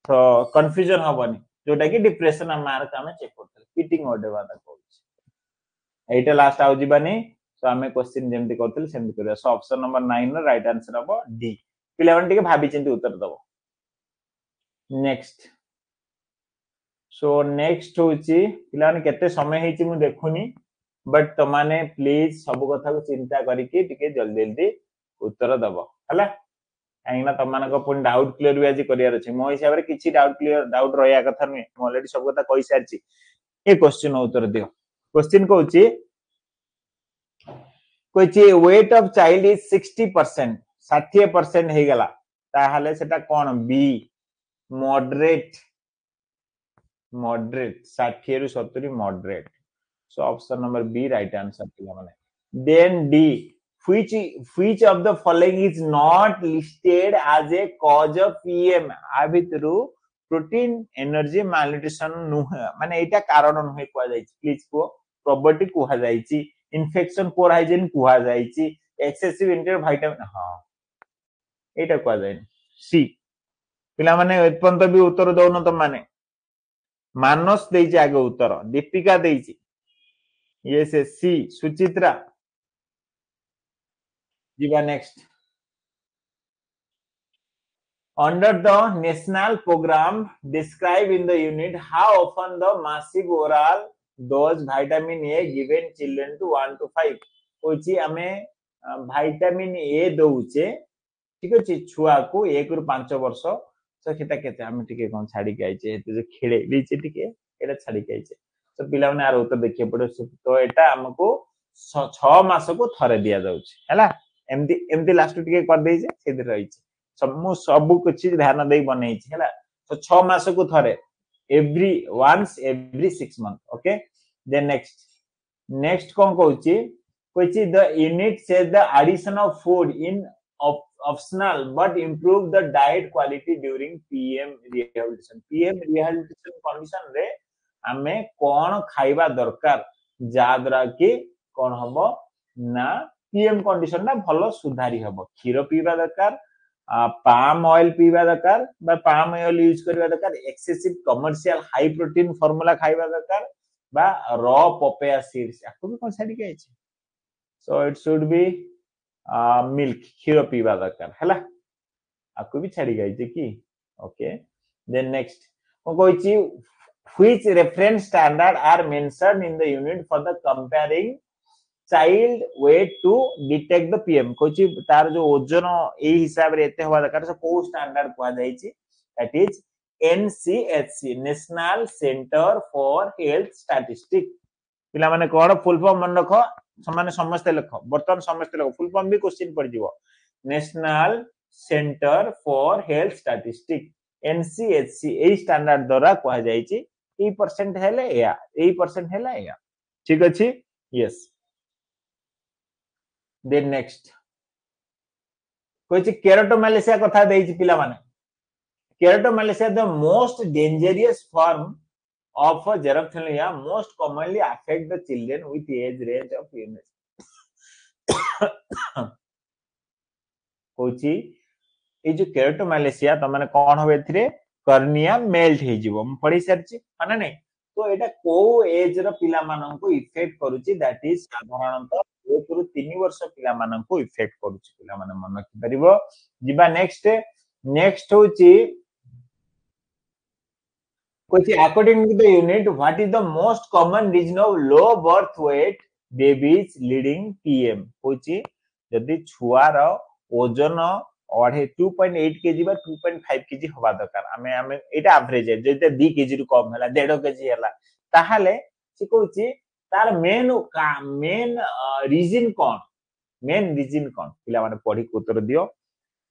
तो कंफ्यूजन हबनी जोटा कि डिप्रेशन मार्क हमें चेक करतले पिटिंग ओएडेमा ता कहूची एटा लास्ट आउ जीबानी सो हमें क्वेश्चन जेमति करतले सेमति करिया so option number 9 no right answer हबो डी पिलावन टिके भाबी चिंती उत्तर दबो नेक्स्ट सो नेक्स्ट होची पिलावन केते समय हेची मु देखुनी बट तमाने प्लीज सब कथा को चिंता करिके टिके जल्दी जल्दी उत्तर दबो हला आइना तमान को पुन डाउट क्लियर भी आज करियार अछि मो हिसाब रे किछि डाउट रहया कथा नै म ऑलरेडी सब कथा कहि सारछि ए क्वेश्चन उत्तर दियो क्वेश्चन कोछि वेट ऑफ चाइल्ड इज 60% 60% हे गला ताहाले सेटा कोन बी मॉडरेट 60 रु 70 moderate so option number B right answer पिला माने then D which of the following is not listed as a cause of PM आभितरु प्रोटीन एनर्जी malnutrition नुहे माने एटा कारण नुहे कुआ जाईची प्लीज को प्रोबर्टी कुआ जाईची इन्फेक्शन पोर हाइजीन कुआ जाईची एक्सेसिव इंटेक विटामिन हां एटा कुआ जाई सी पिला माने उत्पन्न भी उत्तर दउन त माने मानस देईची आगे उत्तर दीपिका देईची ये से सी सुचित्रा जीवा next under the national program described in the unit how often the massive oral dose vitamin A given children to 1 to 5 होची हमें vitamin A दउचे ठीक अछि छुआ को 1 रु 5 वर्ष तो केता केते हम टिके कोन छाडी के आइचे एते जे खेले लीचे टिके एटा छाडी के आइचे तो पिला माने आरो उत्तर देखिए पड़ो तो एटा हमको 6 मास को थरे दिया जाउची हैला एमती एमती लास्ट टिके कर देई जे सेदि रहिचे सब कुछ ध्यान दे बनै छी हैला तो 6 मास को थरे every 6 month okay then next कोन कहूची कोची the unit says the addition of food in optional but improve the diet quality during PM rehabilitation condition रे हमें कोन खाइबा दरकार जादरा कि कोन हबो ना पीएम कंडीशन ना भलो सुधारी हबो खीरो पीबा दरकार पाम ऑयल पीबा दरकार बा पाम ऑयल यूज करबा दरकार excessive commercial high protein formula खाइबा दरकार बा रॉ पपाया सीड्स आको भी कोन साडी के अछि so it should be milk खीरो पीबा दरकार हैला आको भी छाडी गई कि ओके देन नेक्स्ट को Koichi which reference standard are mentioned in the unit for the comparing child weight to detect the PM Kochi तार जो ओजन ए हिसाब रे एते होबा दरकार से को स्टैंडर्ड कोआ जाई छी that is NCHC national centre for health statistics पिला माने कोन फुल फॉर्म मन रखो माने समस्त लिख बर्तमान समस्त लिख फुल फॉर्म भी क्वेश्चन पड़ जीवो national centre for health statistics NCHC ए स्टैंडर्ड द्वारा कहा जायछि ए परसेंट हेले या ए परसेंट हेला या ठीक अछि यस देन नेक्स्ट कोइछि केराटोमालेशिया कथा देछि पिला माने keratomalacia the most dangerous form of xerophthalmia most commonly affect the children with age range of कोची ए जो केराटोमालेशिया त माने कोन होबे एथिरे कर्निया मेल्ट हे जीवो हम पढी सरछि माने नै तो एटा को एज रो पिला मानन को इफेक्ट करूची दैट इज साधारणतः 1 रु 3 वर्ष पिला मानन को इफेक्ट करूची पिला माने मन रखि परिबो जिबा नेक्स्ट नेक्स्ट होची according to the unit, what is the most common reason of low birth weight babies leading PM? Kochi यदि छुआर ओजन 2.8 केजी बा 2.5 केजी हवा दरकार आमे आमे एटा एवरेज है जते 2 केजी रु कम हला 1.5 केजी हला ताहाले से कोची तार मेन रीजन कोन पिला माने पढी उत्तर दियो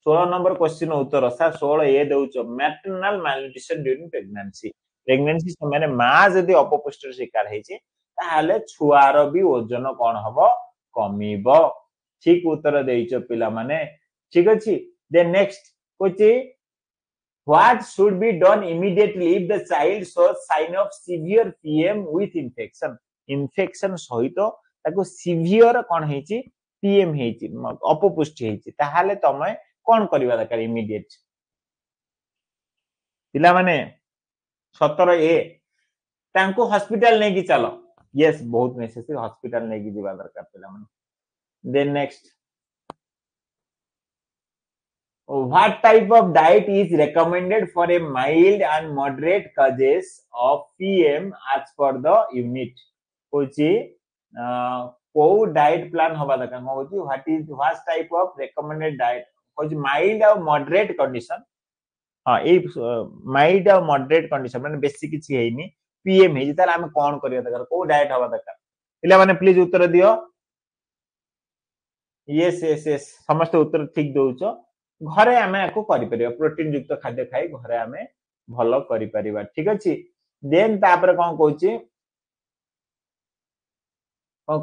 16 नंबर क्वेश्चन उत्तर सर 16 ए दउचो maternal malnutrition during pregnancy pregnancy समय माँ जदि अपपुष्टर शिकार होइछि ताहाले छुआर भी ओजन कोन हबो कमिबो ठीक उत्तर देइछो पिला माने ठीक अछि देन नेक्स्ट कोछि what should be done immediately if the child shows sign of severe PM with infection सहित ताको सिवियर कोन हेछि PM हेछि अपपुष्टि हेछि ताहाले तमे कोन करबा दरकार इमीडिएट पिला माने 17 ए तांको हॉस्पिटल नै कि चलो यस बहुत नेसेसरी हॉस्पिटल नै कि जीवा दरकार पिला माने then next what type of diet is recommended for a mild and moderate causes of PM as per the unit Kochi को डाइट प्लान होबा दरकार Kochi what type of recommended diet Kochi mild और moderate condition हां ए माइल्ड और moderate condition माने बेसी किछि हेइनी PM हे ताले हम कोन करिया दरकार को डाइट हवा दरकार पिला माने प्लीज उत्तर दियो यस यस यस समस्त उत्तर ठीक दोउचो घरे हमें एको करि परिबा प्रोटीन युक्त खाद्य खाइ घरे हमें भलो करि परिबा ठीक अछि देन तापर कोन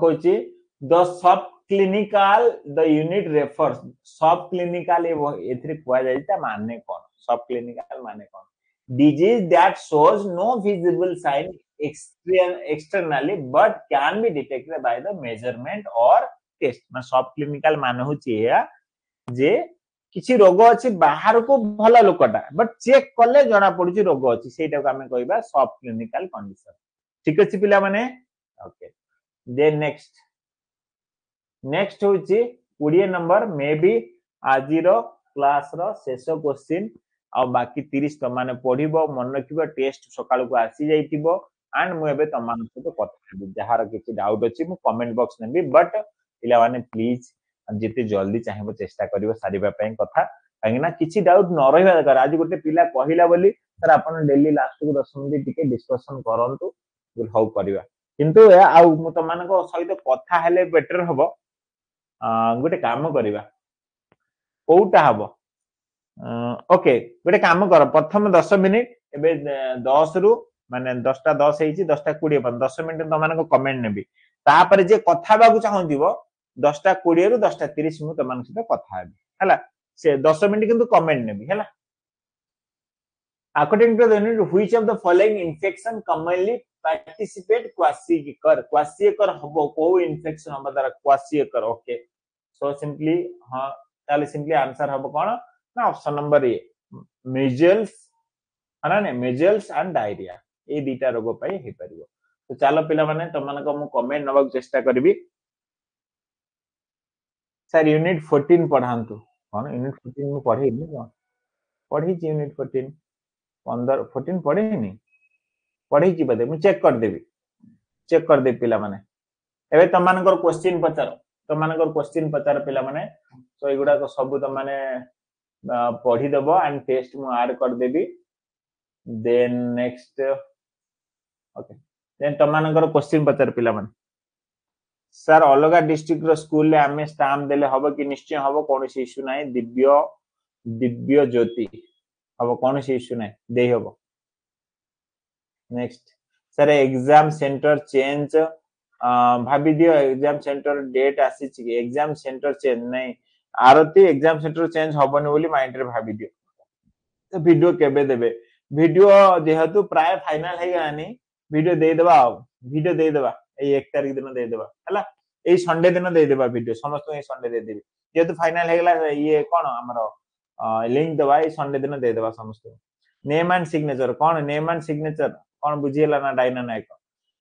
कहछि the subclinical the unit refers subclinical एथरे कुआ जाइता माने कोन सब क्लिनिकल माने कोन disease that shows no visible sign externally but can be detected by the measurement or test মানে सब क्लिनिकल माने होची या जे किछि रोग अछि बाहर को भला लोकटा बट चेक करले जणा पडुची रोग अछि सेटा को हमें कहबा सब क्लिनिकल कंडीशन ठीक अछि पिला माने ओके देन नेक्स्ट होची 20 नंबर मे बी आजिरो क्लास रो शेष क्वेश्चन आ बाकी 30 त माने पढिबो मन रखिबो टेस्ट सकाळ को आसी जाइतिबो एंड मु एबे तमान सहित कथा जहार किछि डाउट अछि मु कमेंट बॉक्स नेबी बट पिला माने प्लीज जेते जल्दी चाहिबो चेष्टा करिवो सारिबा पय कथा कागिना किछि डाउट न रहिबा दरकार आज गोटे पिला कहिला बोली सर अपन डेली लास्ट को 10 मिनिट टिके डिस्कशन करंतु विल हाउ करिवा किंतु आ मु तमान को सहित कथा हेले बेटर हबो गोटे काम करिवा कोउटा हबो ओके गोटे काम कर प्रथम 10 मिनिट एबे 10 रु माने 10 टा 10 हेची 10 टा 20 पर 10 मिनिट तमान को कमेंट नेबी तापर जे कथा बागु चाहंदिबो 10 टा 20 रु 10 टा 30 मु तमान सहित कथा हेबी हला से 10 मिनिट किंतु कमेंट नेबी हला according to the unit which of the following infection commonly participate क्वासिएकर हबो को इन्फेक्शन हम द्वारा क्वासिएकर ओके सो सिंपली हां ताले सिंपली आंसर हबो कोन ना ऑप्शन नंबर ए मेजल्स अना मेजल्स एंड डायरिया ए दीटा रोग पई हे परिबो तो चलो पिला माने तमन को मु कमेंट नबक चेष्टा करबी सर यूनिट 14 पढांतु कोन यूनिट 14 मु पढी नि कोन पढी छी यूनिट 14 14 पढी नि पढी छी बदे मु चेक कर दे पिला माने एबे तमन को क्वेश्चन पचार पिला माने सो एगुडा को सब त माने पढ़ी देबो एंड टेस्ट मु ऐड कर देबी देन नेक्स्ट ओके देन तमानकर क्वेश्चन पचार पिला मन सर अलग डिस्ट्रिक्ट रो स्कूल ले आमे स्टाम्प देले हबो कि निश्चय हबो कोन से इश्यू नाही दिव्य दिव्य ज्योति हबो कोन से इश्यू नाही देई हबो next sir exam centre change भाभी दियो एग्जाम सेंटर डेट आसी छि एग्जाम सेंटर चेंज नाही आरती एग्जाम सेंटर चेंज हबोनी बोली माइंड रे भाभी दियो तो वीडियो केबे देबे वीडियो जेहेतु प्राय फाइनल हे गानी वीडियो दे देबा वीडियो दे देबा ए 1 तारिख दिन दे देबा हला ए संडे दिन दे देबा वीडियो समस्त ए संडे दे देबी जेहेतु फाइनल हे गेला ये कोन हमरो लिंक देबा ए संडे दिन दे देबा समस्त नेम एंड सिग्नेचर कोन नेम एंड सिग्नेचर कोन बुझियला ना डायना नायक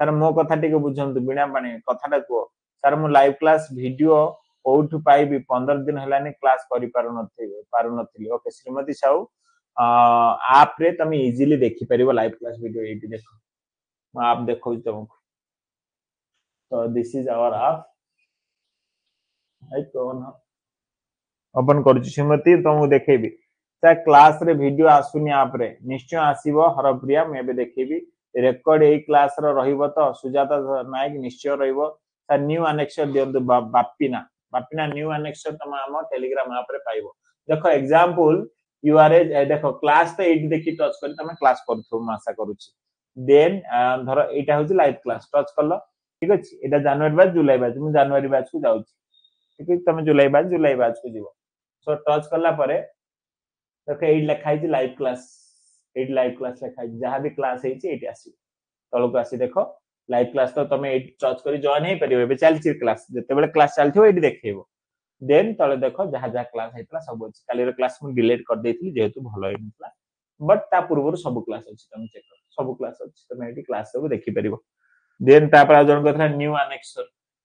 सर मो कथा टिके बुझंतु बिना पानी कथाटा को सर मु लाइव क्लास वीडियो कोठु पाइबी 15 दिन हलानी क्लास करि पारु नथि ओके श्रीमती साहू आप रे तमे इजीली देखि परिबो लाइव क्लास वीडियो एटी देखो मैं आप देखौ तुमको तो दिस इज आवर आप आई कोन ओपन करू श्रीमती तुमको देखेबी सर क्लास रे वीडियो आसुनी आप रे निश्चय आसीबो हरप्रिया मैं बे देखेबी रेकॉर्ड ए क्लास रो रहिबो तो सुजाता नायक निश्चय रहिबो सर न्यू अनेक्सर दियंतु बापिना न्यू अनेक्सर तमा हम टेलीग्राम ऐप रे पाइबो देखो एग्जांपल यू आर ए देखो क्लास तो एटी देखि टच कर तमे क्लास करथु म आशा करूची देन धर एटा होची लाइव क्लास टच करलो ठीक अछि एटा जनवरी बैच जुलाई बैच मु जनवरी बैच को जाउची ठीक है तमे जुलाई बैच को जीवो सो टच करला परे देखो एट लिखा है live class at live class लिखा है जहां भी क्लास है एटी आसी तळको आसी देखो लाइव क्लास तो तमे एट टच करी जॉइन हे परिबे बे चलची क्लास जते बेले क्लास चलथियो एटी देखैबो देन तळे देखो जहां जहां क्लास हेतला सब अछि काली रो क्लास मु डिलीट कर देथिली जेहेतु भलो हेतला बट ता पूर्वरु सब क्लास अछि तमे चेक कर सब क्लास अछि तमे एटी क्लास सब देखि परिबो देन ता पर जण कथा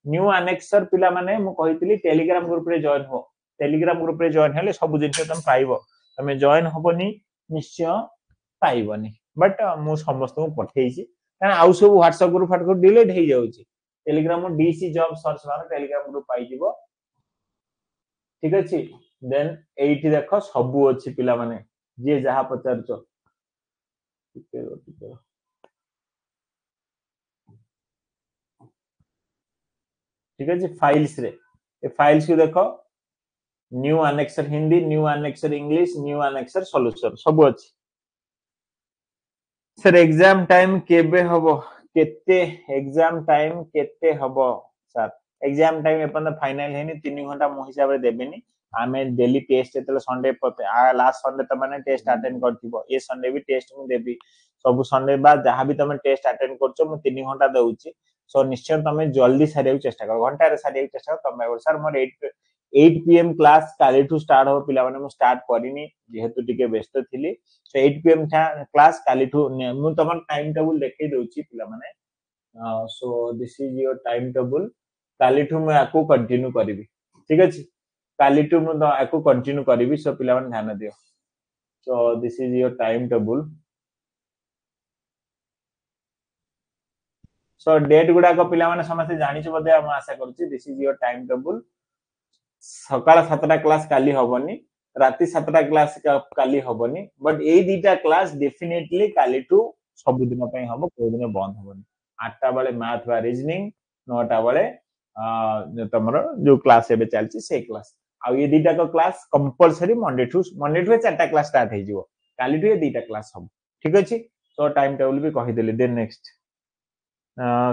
न्यू अनेक्सर पिला माने मु कहितली टेलीग्राम ग्रुप रे जॉइन हो टेलीग्राम ग्रुप रे जॉइन हेले सब जिंस तम पाइबो तमे जॉइन होबनी निश्चय पाइबनी बट मु समस्त को पठेइछि कारण आउ सब व्हाट्सएप ग्रुप फाट को डिलीट हे जाउछि टेलीग्राम डीसी जॉब सर्च मार टेलीग्राम ग्रुप पाइ जिवो ठीक अछि देन एठी देखो सब अछि पिला माने जे जहा पचारचो ठीक अछि फाइल्स रे ए फाइल्स को देखो new annexure Hindi new annexure English new annexure solution सब अछि सर एग्जाम टाइम केबे हबो केते एग्जाम टाइम केते हबो सर एग्जाम टाइम अपन फाइनल हेनी 3 घंटा मो हिसाब रे देबेनी आमे डेली टेस्ट एतले संडे लास्ट संडे त माने टेस्ट अटेंड करथिबो ए संडे भी टेस्ट मु देबी सब संडे बाद जहां भी तमे टेस्ट अटेंड करछो मु 3 घंटा दउची सो निश्चय तमे जल्दी सारिया चेष्टा कर घंटा रे सारिया चेष्टा कर तमे सर मोर 8 पीएम क्लास काली टू स्टार्ट हो पिला माने मु स्टार्ट करिनी जेहेतु टिके व्यस्त थिली सो 8 पीएम था क्लास काली टू मु तमन टाइम टेबल देखै दउची पिला माने so this is your time table काली टू मैं आको कंटिन्यू करिवि ठीक अछि काली टू मु आको कंटिन्यू करिवि सो पिला माने ध्यान दियो so this is your time table so date गुडा को पिला माने समस्त जानि छ बदे हम आशा करूची this is your time table सकाळ 7टा क्लास काली होबनी राती 7टा क्लास काली होबनी बट ए दीटा क्लास डेफिनेटली काली टू सब दिन पई होबो कोइ दिन बंद होबनी 8टा बेले मैथ वा रीजनिंग 9टा बेले तमरो जो क्लास एबे चलची से क्लास आ ये दीटा को क्लास कंपलसरी मंडे टू 4टा क्लास स्टार्ट हे जिवो काली टू ये दीटा क्लास हम ठीक अछि तो टाइम टेबल भी कहि देली देन नेक्स्ट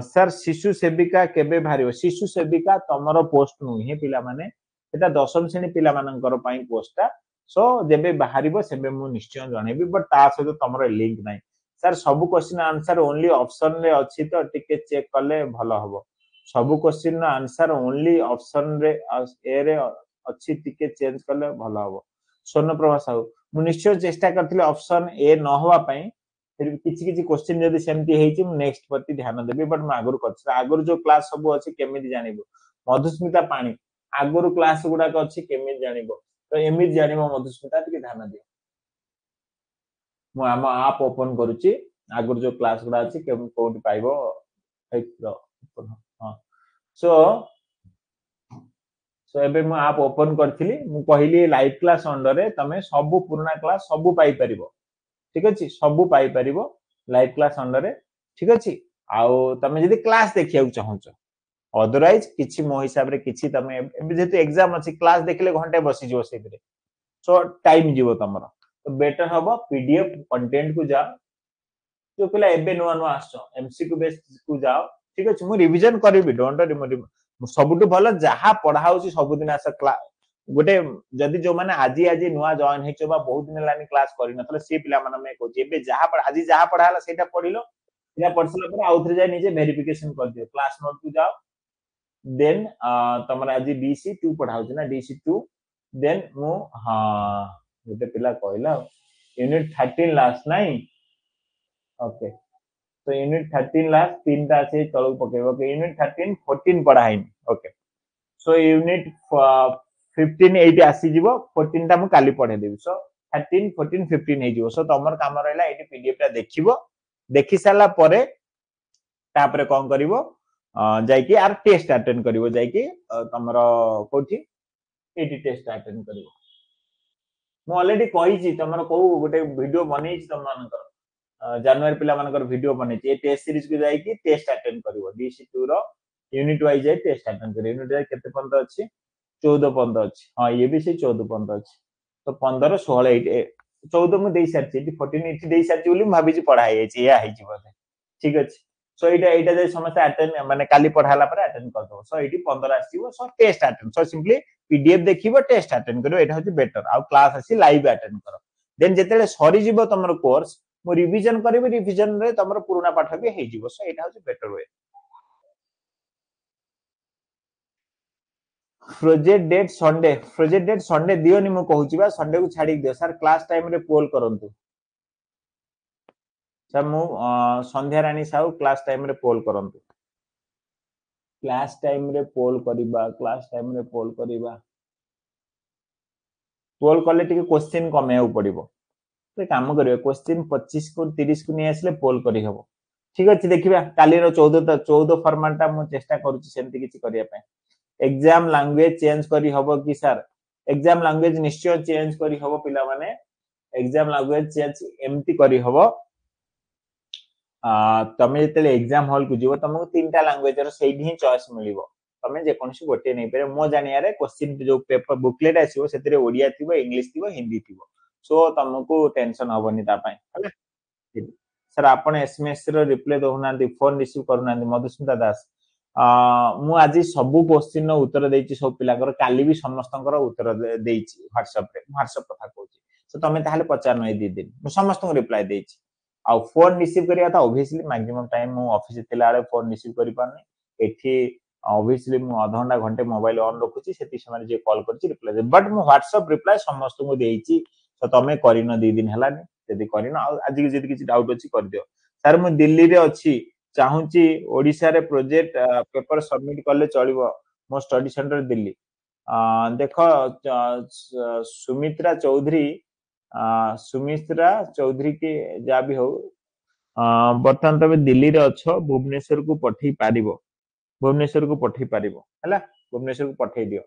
सर शिशु सेविका केबे भारियो शिशु सेविका तमरो पोस्ट नु हे पिला माने एटा दशम श्रेणी पिला मानकर पई पोस्टटा सो जेबे बाहरिबो सेबे मु निश्चय जणेबी बट ता सहित तमरो लिंक नाही सर सब क्वेश्चन आंसर ओनली ऑप्शन रे अछि तो टिके चेक करले भलो हबो सब क्वेश्चन आंसर ओनली ऑप्शन रे ए रे अछि टिके चेंज करले भलो हबो स्वर्ण प्रभा साहू मु निश्चय चेष्टा करथिले ऑप्शन ए न होवा पई फिर किछि किछि क्वेश्चन जदी सेमती हेछि मु नेक्स्ट प्रति ध्यान देबी बट मु आगुर करछि आगुर जो क्लास सब अछि केमिति जानिबो मधुस्मिता पाणी आगुर क्लास गुडा को अछि केमिति जानिबो तो एमिति जानिबो मधुस्मिता टिके ध्यान दियो मु आम आप ओपन करूची आगुर जो क्लास गुडा अछि केम कोड पाइबो हां सो सो एबे मु आप ओपन करथिली मु कहिली लाइव क्लास अंडर रे तमे सब पुराना क्लास सब पाई परिबो ठीक अछि सब पाई परिबो लाइव क्लास अंडर रे ठीक अछि आउ तमे जदी क्लास देखिया चाहौछ अदरवाइज किछि मो हिसाब रे किछि तमे जेतु एग्जाम अछि क्लास देखले घंटे बसी जो सेबरे सो टाइम जीवो तमरो तो बेटर हबो पीडीएफ कंटेंट को जा जो पिला एबे नुआ नुआ आसो एमसीक्यू बेस को जाओ ठीक अछि मु रिवीजन करबी डोंट वरी सबुटु भलो जहा पढा होची सब दिन आस क्लास गोटे जदि जो माने आजी आजी नुआ जॉइन हेचो बा बहुत दिन लानी क्लास करि नथले सी पिला माने मे को जेबे जहा पढा आजी जहा पढा हला सेटा पढिलो सेटा पढसला पर आउथरे जाय निजे वेरिफिकेशन कर दियो क्लास नोट को जाओ देन तमरा आज DC2 पढाउछ ना DC2 देन मु हां गोटे पिला कहला यूनिट 13 लास्ट नहीं ओके तो यूनिट 13 लास्ट तीनटा से तळु पकेबो के यूनिट 13 14 पढाई ओके सो यूनिट 15 8 आसी जीवो 14 टा मु काली पढे देबी सो 13 14 15 हे जीवो सो तमर काम रहला एटी पीडीएफ टा देखिबो देखि साला परे तापरे कोन करिवो जाइकी आर टेस्ट अटेंड करिवो जाइकी तमरो कोठी एटी टेस्ट अटेंड करिवो मु ऑलरेडी कहि छी तमरो को गोटे वीडियो बनै छी तमनकर जनवरी पिला मानकर वीडियो बनै छी ए टेस्ट सीरीज को जाइकी टेस्ट अटेंड करिवो DC2 रो यूनिट वाइज जाय टेस्ट अटेंड करिवो यूनिट जाय केते पंत अछि 14 पंत अछि हां ये भी से 14 पंत अछि तो 15 16 14 मु देई सारछि 14 80 देई सारछि बोली भाबी छी पढाई छी या है छी बोले ठीक अछि सो एटा जे समस्त अटेंड माने काली पढाला पर अटेंड कर दो सो एटी 15 आसीबो so test attend so simply PDF देखिबो टेस्ट अटेंड करिवो एटा होची बेटर आ क्लास आसी लाइव अटेंड करो देन जेतेले सरी जीवो तमरो कोर्स मु रिवीजन करबी रिवीजन रे तमरो पुराना पाठ भी हे जीवो सो एटा होची better way project date Sunday दियोनी मु कहूची बा संडे को छाडी दियो सर क्लास टाइम रे पोल करंतु सर मु संध्या रानी साहू क्लास टाइम रे पोल करंतु क्लास टाइम रे पोल करिबा पोल कले टिके क्वेश्चन कमेउ पड़िबो तो काम करियो क्वेश्चन 25 को 30 को नै आसले पोल करि हबो ठीक अछि देखिबा काली रो 14 फॉर्मेट ता मु चेष्टा करूची सेमति किछि करिया पे एग्जाम लैंग्वेज चेंज करी हबो कि सर एग्जाम लैंग्वेज निश्चय चेंज करी हबो पिला माने एग्जाम लैंग्वेज चेंज एमती करी हबो तमे जेतेले एग्जाम हॉल को जीवो तुमको तीनटा लैंग्वेज रो सेही ही चॉइस मिलिबो तमे जे कोनसी गोटे नै पारे मो जानिया रे क्वेश्चन जो पेपर बुकलेट आसीबो सेतिरे ओडिया थिबो इंग्लिश थिबो हिंदी थिबो सो तुमको टेंशन हबोनी ता पय हला सर आपण एसएमएस रो रिप्लाई दोना फोन रिसीव करूना मधुस्मिता दास मु आज सब क्वेश्चन उत्तर देछि सब पिलाकर काली भी समस्तकर उत्तर देछि व्हाट्सएप कथा कहूछि सो तमे ताहाले पचार नै दी दिन मु समस्त को रिप्लाई देछि आ फोन रिसीव करिया था ऑब्वियसली मैक्सिमम टाइम मु ऑफिस तिला आले फोन रिसीव करि पानी एठी ऑब्वियसली मु आधा घंटा घंटे मोबाइल ऑन रखुछि सेति समय जे कॉल करछि रिप्लाई दे बट मु व्हाट्सएप रिप्लाई समस्त को देछि सो तमे करिनो 2 दिन हलानी जदि करिनो आज जदि किछि डाउट अछि कर दियो सर मु दिल्ली रे अछि चाहूची ओडिसा रे प्रोजेक्ट पेपर सबमिट करले चलिबो मो स्टडी सेंटर दिल्ली देखो सुमित्रा चौधरी के जा भी हो बर्तमान तबे दिल्ली रे अच्छो भुवनेश्वर को पठै पारिबो भुवनेश्वर को पठै पारिबो हला भुवनेश्वर को पठै दियो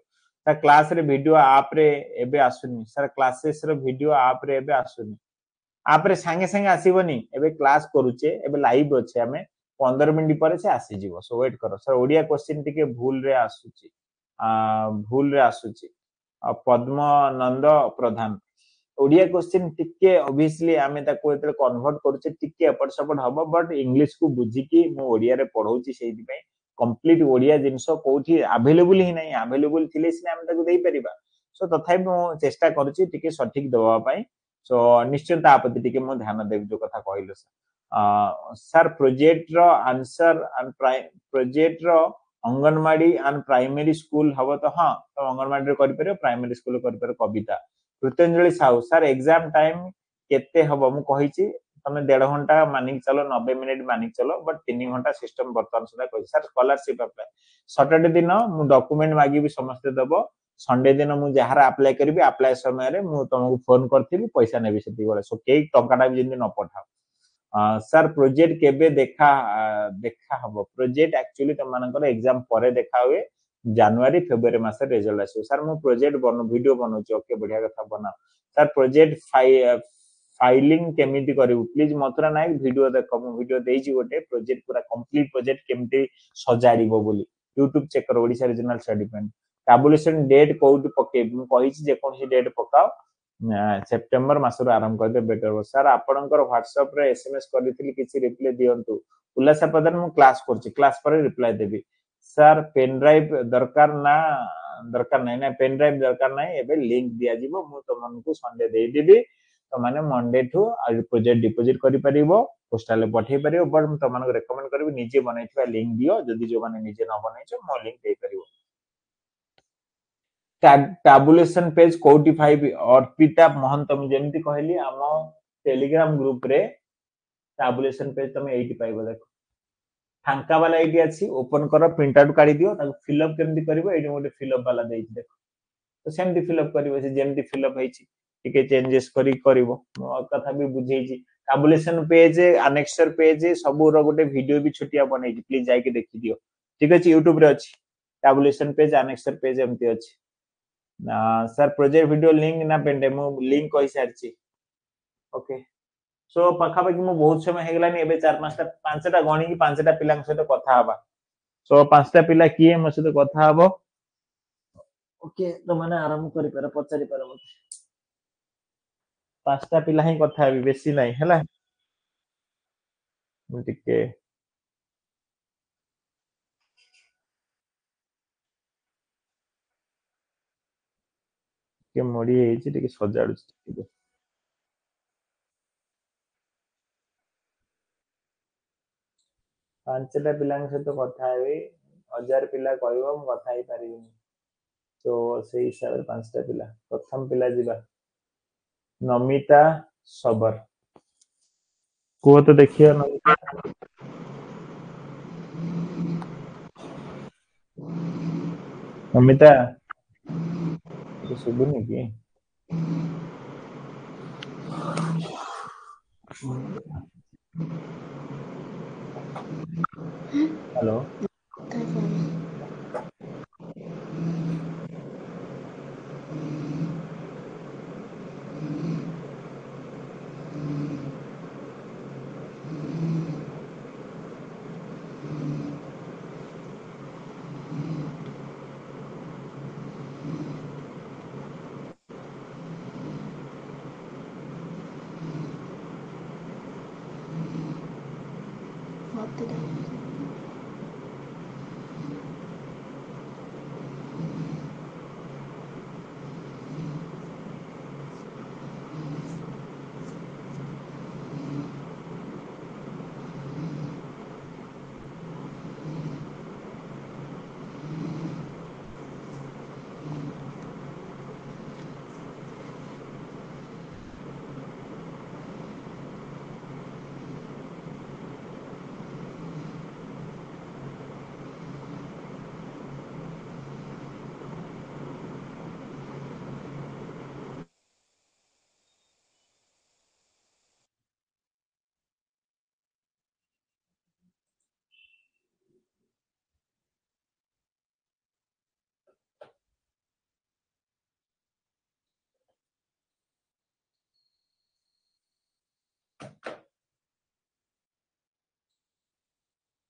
सर क्लास रे वीडियो आप रे एबे आसुनी सर क्लासेस रे वीडियो आप रे एबे आसुनी आप रे संगे संगे आसीबोनी एबे क्लास करूचे एबे लाइव अच्छे हमें 15 मिनिट पर से आसी जीवो सो वेट करो सर ओडिया क्वेश्चन टिके भूल रे आसुची पद्मनंद प्रधान ओडिया क्वेश्चन टिके ऑब्वियसली आमे ताको एते कन्वर्ट करूचे टिके एपट सपट हबो बट इंग्लिश को बुझी की मु ओडिया रे पढौची सेहि पय कंप्लीट ओडिया जिंसो कोठी अवेलेबल ही नहीं अवेलेबल थिले सिने आमे ताको देई परिबा सो तथापि मु चेष्टा करूची टिके सठिक दबा पय सो निश्चित आपत्ति टिके मु ध्यान देब जो कथा कहइलो सर प्रोजेक्ट रो आंसर एंड प्रोजेक्ट रो अंगनवाड़ी एंड प्राइमरी स्कूल हबो तो हां तो अंगनवाड़ी रे करि परियो प्राइमरी स्कूल करि परियो कविता कृतंजलि साहू सर एग्जाम टाइम केते हबो मु कहिची तमे 1.5 घंटा मानिक चलो 90 मिनिट मानिक चलो बट 3 घंटा सिस्टम बर्तन सुधा कहि सर स्कॉलरशिप अप्लाई सैटरडे दिन मु डॉक्यूमेंट मागी भी समस्त देबो संडे दिन मु जहार अप्लाई करबी अप्लाई समय रे मु तुमको फोन करथिबी पैसा नेबी सेति गले सो केई टंकाटा भी जिंदे न पठाओ सर प्रोजेक्ट केबे देखा हबो प्रोजेक्ट एक्चुअली तुम मानकर एग्जाम परे देखा हुए जनवरी फेब्रुआरी मास रिजल्ट आसो सर मु प्रोजेक्ट बनो वीडियो बनोची ओके बढ़िया कथा बना सर प्रोजेक्ट फाइलिंग केमिति करिवु प्लीज मथुरा नायक वीडियो देखो मु वीडियो देइची गोटे प्रोजेक्ट पूरा कंप्लीट प्रोजेक्ट केमिति सजाड़िबो बोली यूट्यूब चेक कर Odisha regional study point tabulation date कोउट पके मु कहि छी जे कोन डेट पकाओ सेप्टेम्बर मासर आरंभ कर दे बेटर हो सर आपनकर व्हाट्सएप रे एसएमएस करथिली किछि रिप्लाई दियंतु उल्लास प्रधान मु क्लास करछि क्लास पर रिप्लाई देबी सर पेन ड्राइव दरकार नहीं ना पेन ड्राइव दरकार नहीं एबे लिंक दिया जीवो मु तुमनको संडे दे देबी तो माने मंडे ठू प्रोजेक्ट डिपॉजिट करि परिबो पोस्टल पठे परिबो बट मु तुमनको रेकमेंड करबी निजे बनाइथिबा लिंक दियो जदि जो माने निजे न बनाइछो मो लिंक दे परिबो टैबुलेशन पेज कोटी 5 अर्पिता महंतम जेमती कहली आम टेलीग्राम ग्रुप रे टैबुलेशन पेज तुम 85 देखो फांका वाला एटी अछि ओपन करो प्रिंट आउट काढी दियो ताको फिल अप केमती करबो एटी मोटे फिल अप वाला देई देखो तो सेमती फिल अप करबो से जेमती फिल अप हेछि टिके चेंजेस करी करबो मो कथा भी बुझेछि टैबुलेशन पेज अनेक्सर पेज सब रो गोटे वीडियो भी छोटिया बनेछि प्लीज जाई के देखि दियो ठीक अछि YouTube रे अछि टैबुलेशन पेज अनेक्सर पेज एमती अछि ना सर प्रोजेक्ट वीडियो लिंक ना पेंडे मु लिंक कहि सारछि ओके सो पाखापाखि मु बहुत समय हे गेलानी एबे 4-5टा गणी की 5टा पिलांक सहित कथा हबा सो 5टा पिला किए मो सहित कथा हबो ओके तो माने आरंभ करि पार पचारि पार मते 5टा पिला ही कथा हबी बेसी नाही हला मु टिके के मोडी हेछि टिके सजाडु ठीक 5टा पिलांक सहित कथा हेबी 1000 पिला कहबो मु कथा ही पारिबिनी तो से हिसाब रे 5टा पिला प्रथम पिला जिबा नमिता सबर को तो देखियो नमिता नमिता तो सुबुनी की हेलो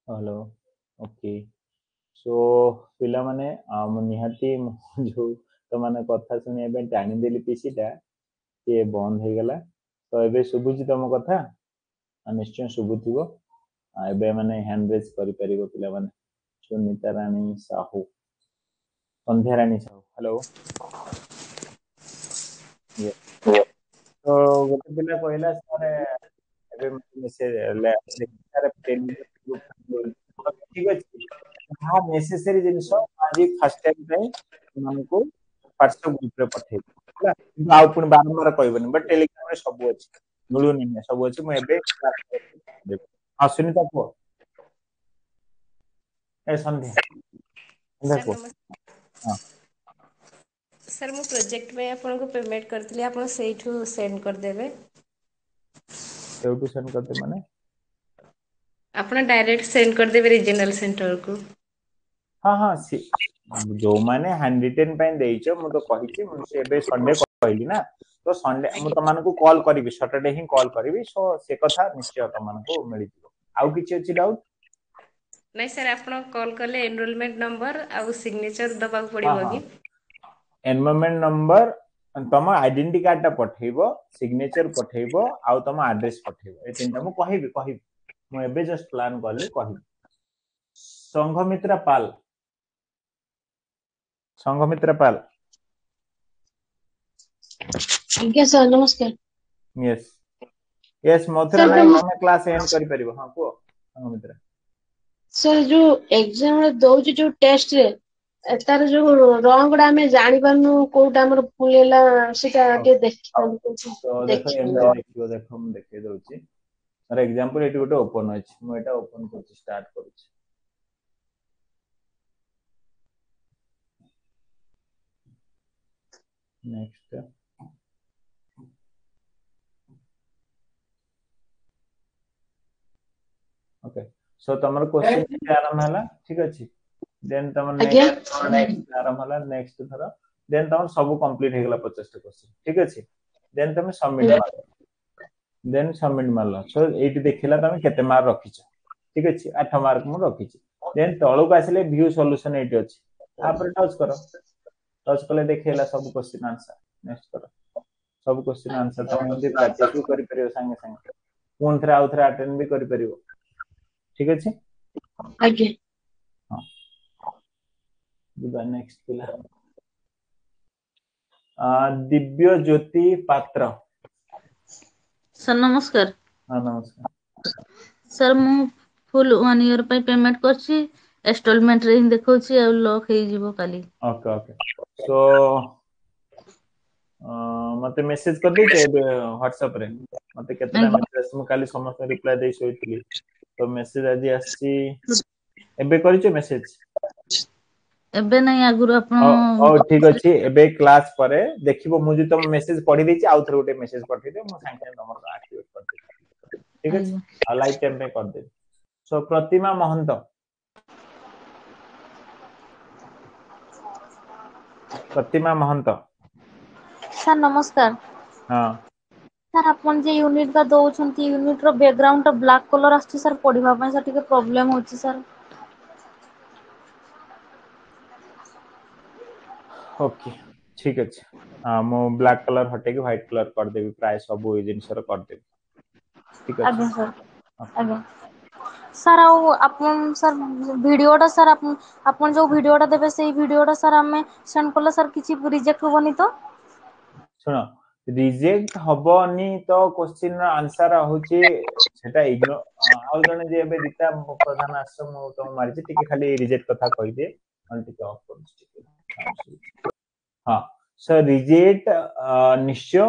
हेलो ओके सो पिला माने निहाती जो तो माने कथा सुने बे टाणी देली पीसीटा ये बंद हो गला तो एबे सुबुची तम कथा निश्चय सुबुथिबो एबे माने हैंड रेज करि परिबो पिला माने सुनीता रानी साहू संध्या रानी साहू हेलो ये तो गोटे पिला कहला सर एबे मेसेज ले सर टेलीग्राम ग्रुप ठीक अछि हाँ नेसेसरी जिनिस आज फर्स्ट टाइम पे तुमको व्हाट्सएप ग्रुप रे पठेबी होला किंतु आउ पुणी बारंबार कहबनी बट टेलीग्राम रे सब अछि मिलुनी ने सब अछि मु एबे हाँ सुनीता को ए संध्या संध्या सर को नमस्ते हाँ सर मु प्रोजेक्ट में आपको पेमेंट करती आप सेठू सेंड करदेवे सेउटू सेंड करते माने आप डायरेक्ट सेंड करदेवे रीजनल सेंटर को हाँ हाँ जो माने हैंड रिटन पे देइछो मु तो कहिछि मु से एबे संडे कहली ना तो संडे मु आज्ञा तमानकु कॉल करबी सैटरडे ही कॉल करबी सो से कथा निश्चय तमानकु मिलि जिवो आउ किछि अछि डाउट ନାଇଁ ସାର୍ ଆପଣ କଲ୍ कले एनरोलमेंट नंबर आउ सिग्नेचर दबा हाँ पड़िबो हाँ कि एनरोलमेंट नंबर तुम आइडेंटिटी कार्ड टा पठेइबो सिग्नेचर पठेइबो आउ तुम एड्रेस पठेइबो ए तीनटा मु कहिबी मु एबे जस्ट प्लान करली कहिबी संघमित्रा पाल संघमित्रा पाल आज्ञा सर नमस्कार यस यस मथुरा सर नायक तमे क्लास एंड करि परिबो हां को संघमित्रा सर जो एग्जाम रे दउची जो टेस्ट रे तार जो रंग गुड़ा आमे जानि पारनु कोउटा हमर भूल ହେଲା सेटा ओके के देखि तो देखो देखि एमती देखियो देखो हम देखे दउची फॉर एग्जांपल एटी गोटे ओपन अछि मु एटा ओपन करछि स्टार्ट करछि नेक्स्ट ओके सो तमर क्वेश्चन आरंभ हला ठीक अछि देन तमर आज्ञा नेक्स्ट आरंभ हला नेक्स्ट थरा देन तमर सब कंप्लीट हे गेला 50 टा क्वेश्चन ठीक अछि देन तमे सबमिट मार देन सबमिट मारला सो एटी देखिला तमे केते मार्क रखिछ ठीक अछि 8 मार्क मु रखिछ देन तळुक आसिले व्यू सॉल्यूशन एटी अछि तापर टच करो टच कले देखिला सब क्वेश्चन आंसर नेक्स्ट करो सब क्वेश्चन आंसर तमे एमती प्रैक्टिस भी करि परियो संगे संगे कोन थरा आउथरा अटेंड भी करि परियो ठीक अछि आज्ञा हां नेक्स्ट पिला दिव्य ज्योति पात्र सर नमस्कार हाँ नमस्कार सर मु फुल 1 ईयर पे पेमेंट करछि इंस्टॉलमेंट रे देखौछि आ लॉक हे जीवो काली ओके ओके सो मते मेसेज कर दै छै व्हाट्सएप रे मते केतरा मेसेज मु काली समस्त रिप्लाई दे सोइतली तो मेसेज आज आसी एबे करिछो मेसेज एबे नहीं आगुरु ओ आपण ठीक अछि एबे क्लास परे देखिबो मु जे तुम मेसेज पढी दैछि आउथर गोटे मेसेज पठै दे मु संगे तमर एक्टिवेट कर दे ठीक अछि आ लाइव टाइम पे कर दे सो प्रतिमा महंत प्रतिमा महंत सर नमस्कार हाँ सर आपण जे यूनिट का दउछंती यूनिट रो बैकग्राउंड टा ब्लैक कलर आछि सर पढिबा पय सर टिके प्रॉब्लम होछि सर ओके ठीक अछि मु ब्लैक कलर हटे के व्हाइट कलर कर देबी प्राय सब ए जिंस रो कर देबी ठीक अछि आज्ञा सर आज्ञा सर आपण सर वीडियोटा सर आपण जो वीडियोटा देबे सेही वीडियोटा सर हमें सेंड करले सर किछि रिजेक्ट होबनी तो सुन रिजेक्ट हबनी तो क्वेश्चन रो आंसर होची सेटा इग्नो आउ जने जे एबे रीता प्रधान आश्रम तो मारिछि टिके खाली रिजेक्ट कथा कहि दे हम टिके ऑफ कर टिके हां सर रिजेक्ट निश्चय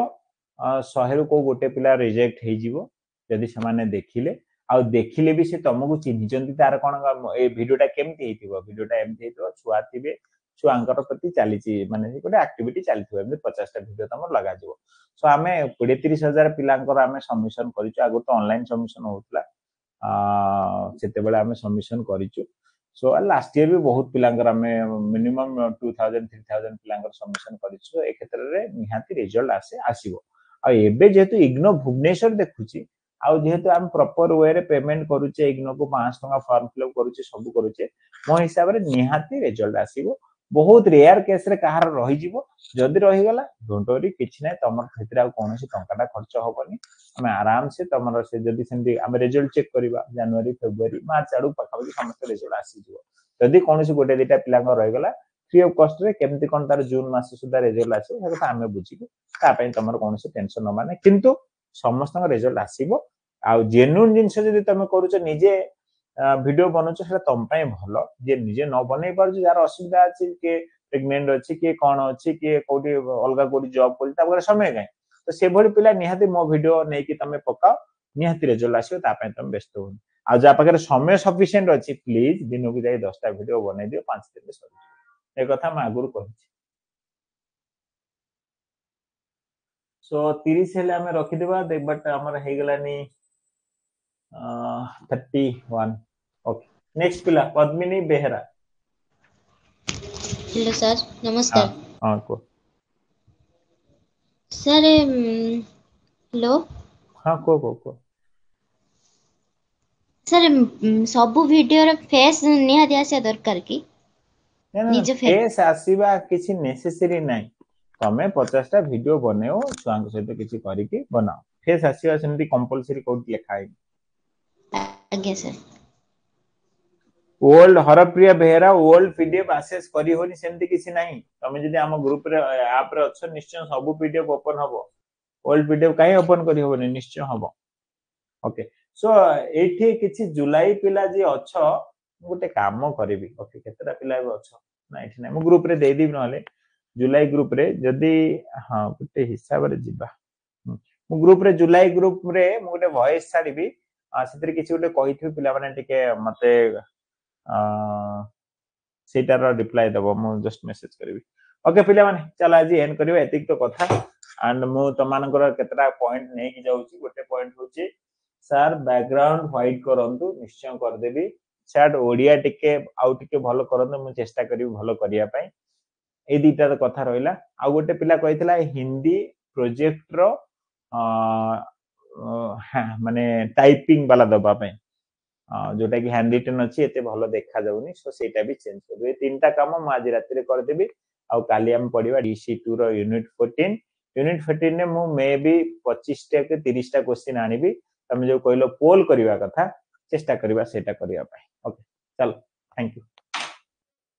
100 रो को गोटे पिला रिजेक्ट हे जीवो यदि समाने देखिले आ देखिले भी से तुमको चिन्हिचंती तार कोन ए वीडियोटा केमती हेतिबो वीडियोटा एमती हेतिबो छुआ थिबे छुआंकर प्रति चलीची माने गोटे एक्टिविटी चलथिबो एमती 50 टा वीडियो तमर लगा जिवो सो आमे 20-30 हजार पिलांकर आमे सबमिशन करिछु आगो तो ऑनलाइन सबमिशन होतला सेते बेले आमे सबमिशन करिछु सो लास्ट ईयर भी बहुत पिलांकर आमे मिनिमम 2000-3000 पिलांकर सबमिशन करिछु ए क्षेत्र रे निहाती रिजल्ट आसीबो आ एबे जेतु इग्नो भुवनेश्वर देखुची आ जेहेतु हम प्रॉपर वे रे पेमेंट करूचे इग्नो को 500 टका फॉर्म फिलअप करूचे सब करूचे मो हिसाब रे निहाती रिजल्ट आसीबो बहुत रेयर केस रे कहार रही जीवो जदी रही गला डोंट वरी किछ नै तमर भितरे आ कोनोसी टंकाटा खर्च होबनी हमें आराम से तमर से जदी सेंदी हम रिजल्ट चेक करिबा जनवरी फेब्रुआरी मार्च आडू पखाबी समस्त रिजल्ट आसी जीवो जदी कोनोसी गोटे दिटा पिला को रही गला फ्री ऑफ कॉस्ट रे केमती कोन तार जून मास सुधा रिजल्ट आसी हे कथा हमें बुझी ता पय तमर कोनोसी टेंशन न माने किंतु समस्त का रिजल्ट आसीबो आ जेन्युइन जिंस जदी तमे करूछ निजे वीडियो बनउछ सेटा तम पय भलो जे निजे न बनै पारछ यार असुविधा अछि के प्रेग्नेंट अछि के कोन अछि के कोडी अलगा कोडी जॉब कोली तापर समय काई तो से भली पिला निहाती मो वीडियो नै कि तमे पकाओ निहाती रिजल्ट आसीबो ता पय तम व्यस्त हो आ जा पाकर समय सफिशिएंट अछि प्लीज दिन को जाई 10 टा वीडियो बनै दियो 5 दिन में सर ए कथा मा आगुर कहछि सो 30 हेले हमें रखि देबा बट हमर हे गेलानी 31 ओके नेक्स्ट पिला पद्मिनी बेहरा हेलो सर हां नमस्कार हां को सर हेलो हां को सर सबु वीडियो रे फेस निहाती आसे दरकार की निज फेस फेस आसीबा किछि नेसेसरी नाही तमे 50टा वीडियो बनेओ छुआंक सहित किछि करिकि बनाओ फेस आसीबा सेमति कंपलसरी कोड लिखा है आगे sir old Haripriya Behera old PDF access करी होनी सेमति किछि नाही तमे जदी हम ग्रुप रे ऐप रे अछ निश्चय सब पीडीएफ ओपन हबो ओल्ड पीडीएफ काई ओपन करी होबनी निश्चय हबो ओके सो एठी किछि जुलाई पिला जे अछ गोटे काम करबी ओके केतरा पिला अछ ना एठी ना मु ग्रुप रे दे दिबि नले जुलाई ग्रुप रे जदी हां गोटे हिसाब रे जिबा मु ग्रुप रे जुलाई ग्रुप रे मु गोटे वॉइस छाडीबी सेतिर किछि गोटे कहिथि पिला माने टिके मते सेटार रिप्लाई दबो मु जस्ट मेसेज करबी ओके पिला माने चल आज एंड करबा एतिक तो कथा एंड मु तमानकर केतरा पॉइंट नै कि जाउची गोटे पॉइंट होची सर बैकग्राउंड व्हाइट करंतु निश्चय कर देबी चैट ओडिया टिके आउ टिके भलो करंतु मु चेष्टा करबी भलो करिया पई ए दीटा कथा रहिला आ गोटे पिला कहितला हिंदी प्रोजेक्ट रो माने टाइपिंग वाला दबा पई जोटा कि हैंड रिटन अछि एते भलो देखा जाउनी सो सेटा भी चेंज कर ए तीनटा काम मु आज राति रे कर देबी आ काली हम पढिबा DC2 रो यूनिट 14 ने मु मे बी 25 टा के 30 टा क्वेश्चन आनिबी तमे जो कहलो पोल करिवा कथा चेष्टा करिवा सेटा करिया पई ओके चलो थैंक यू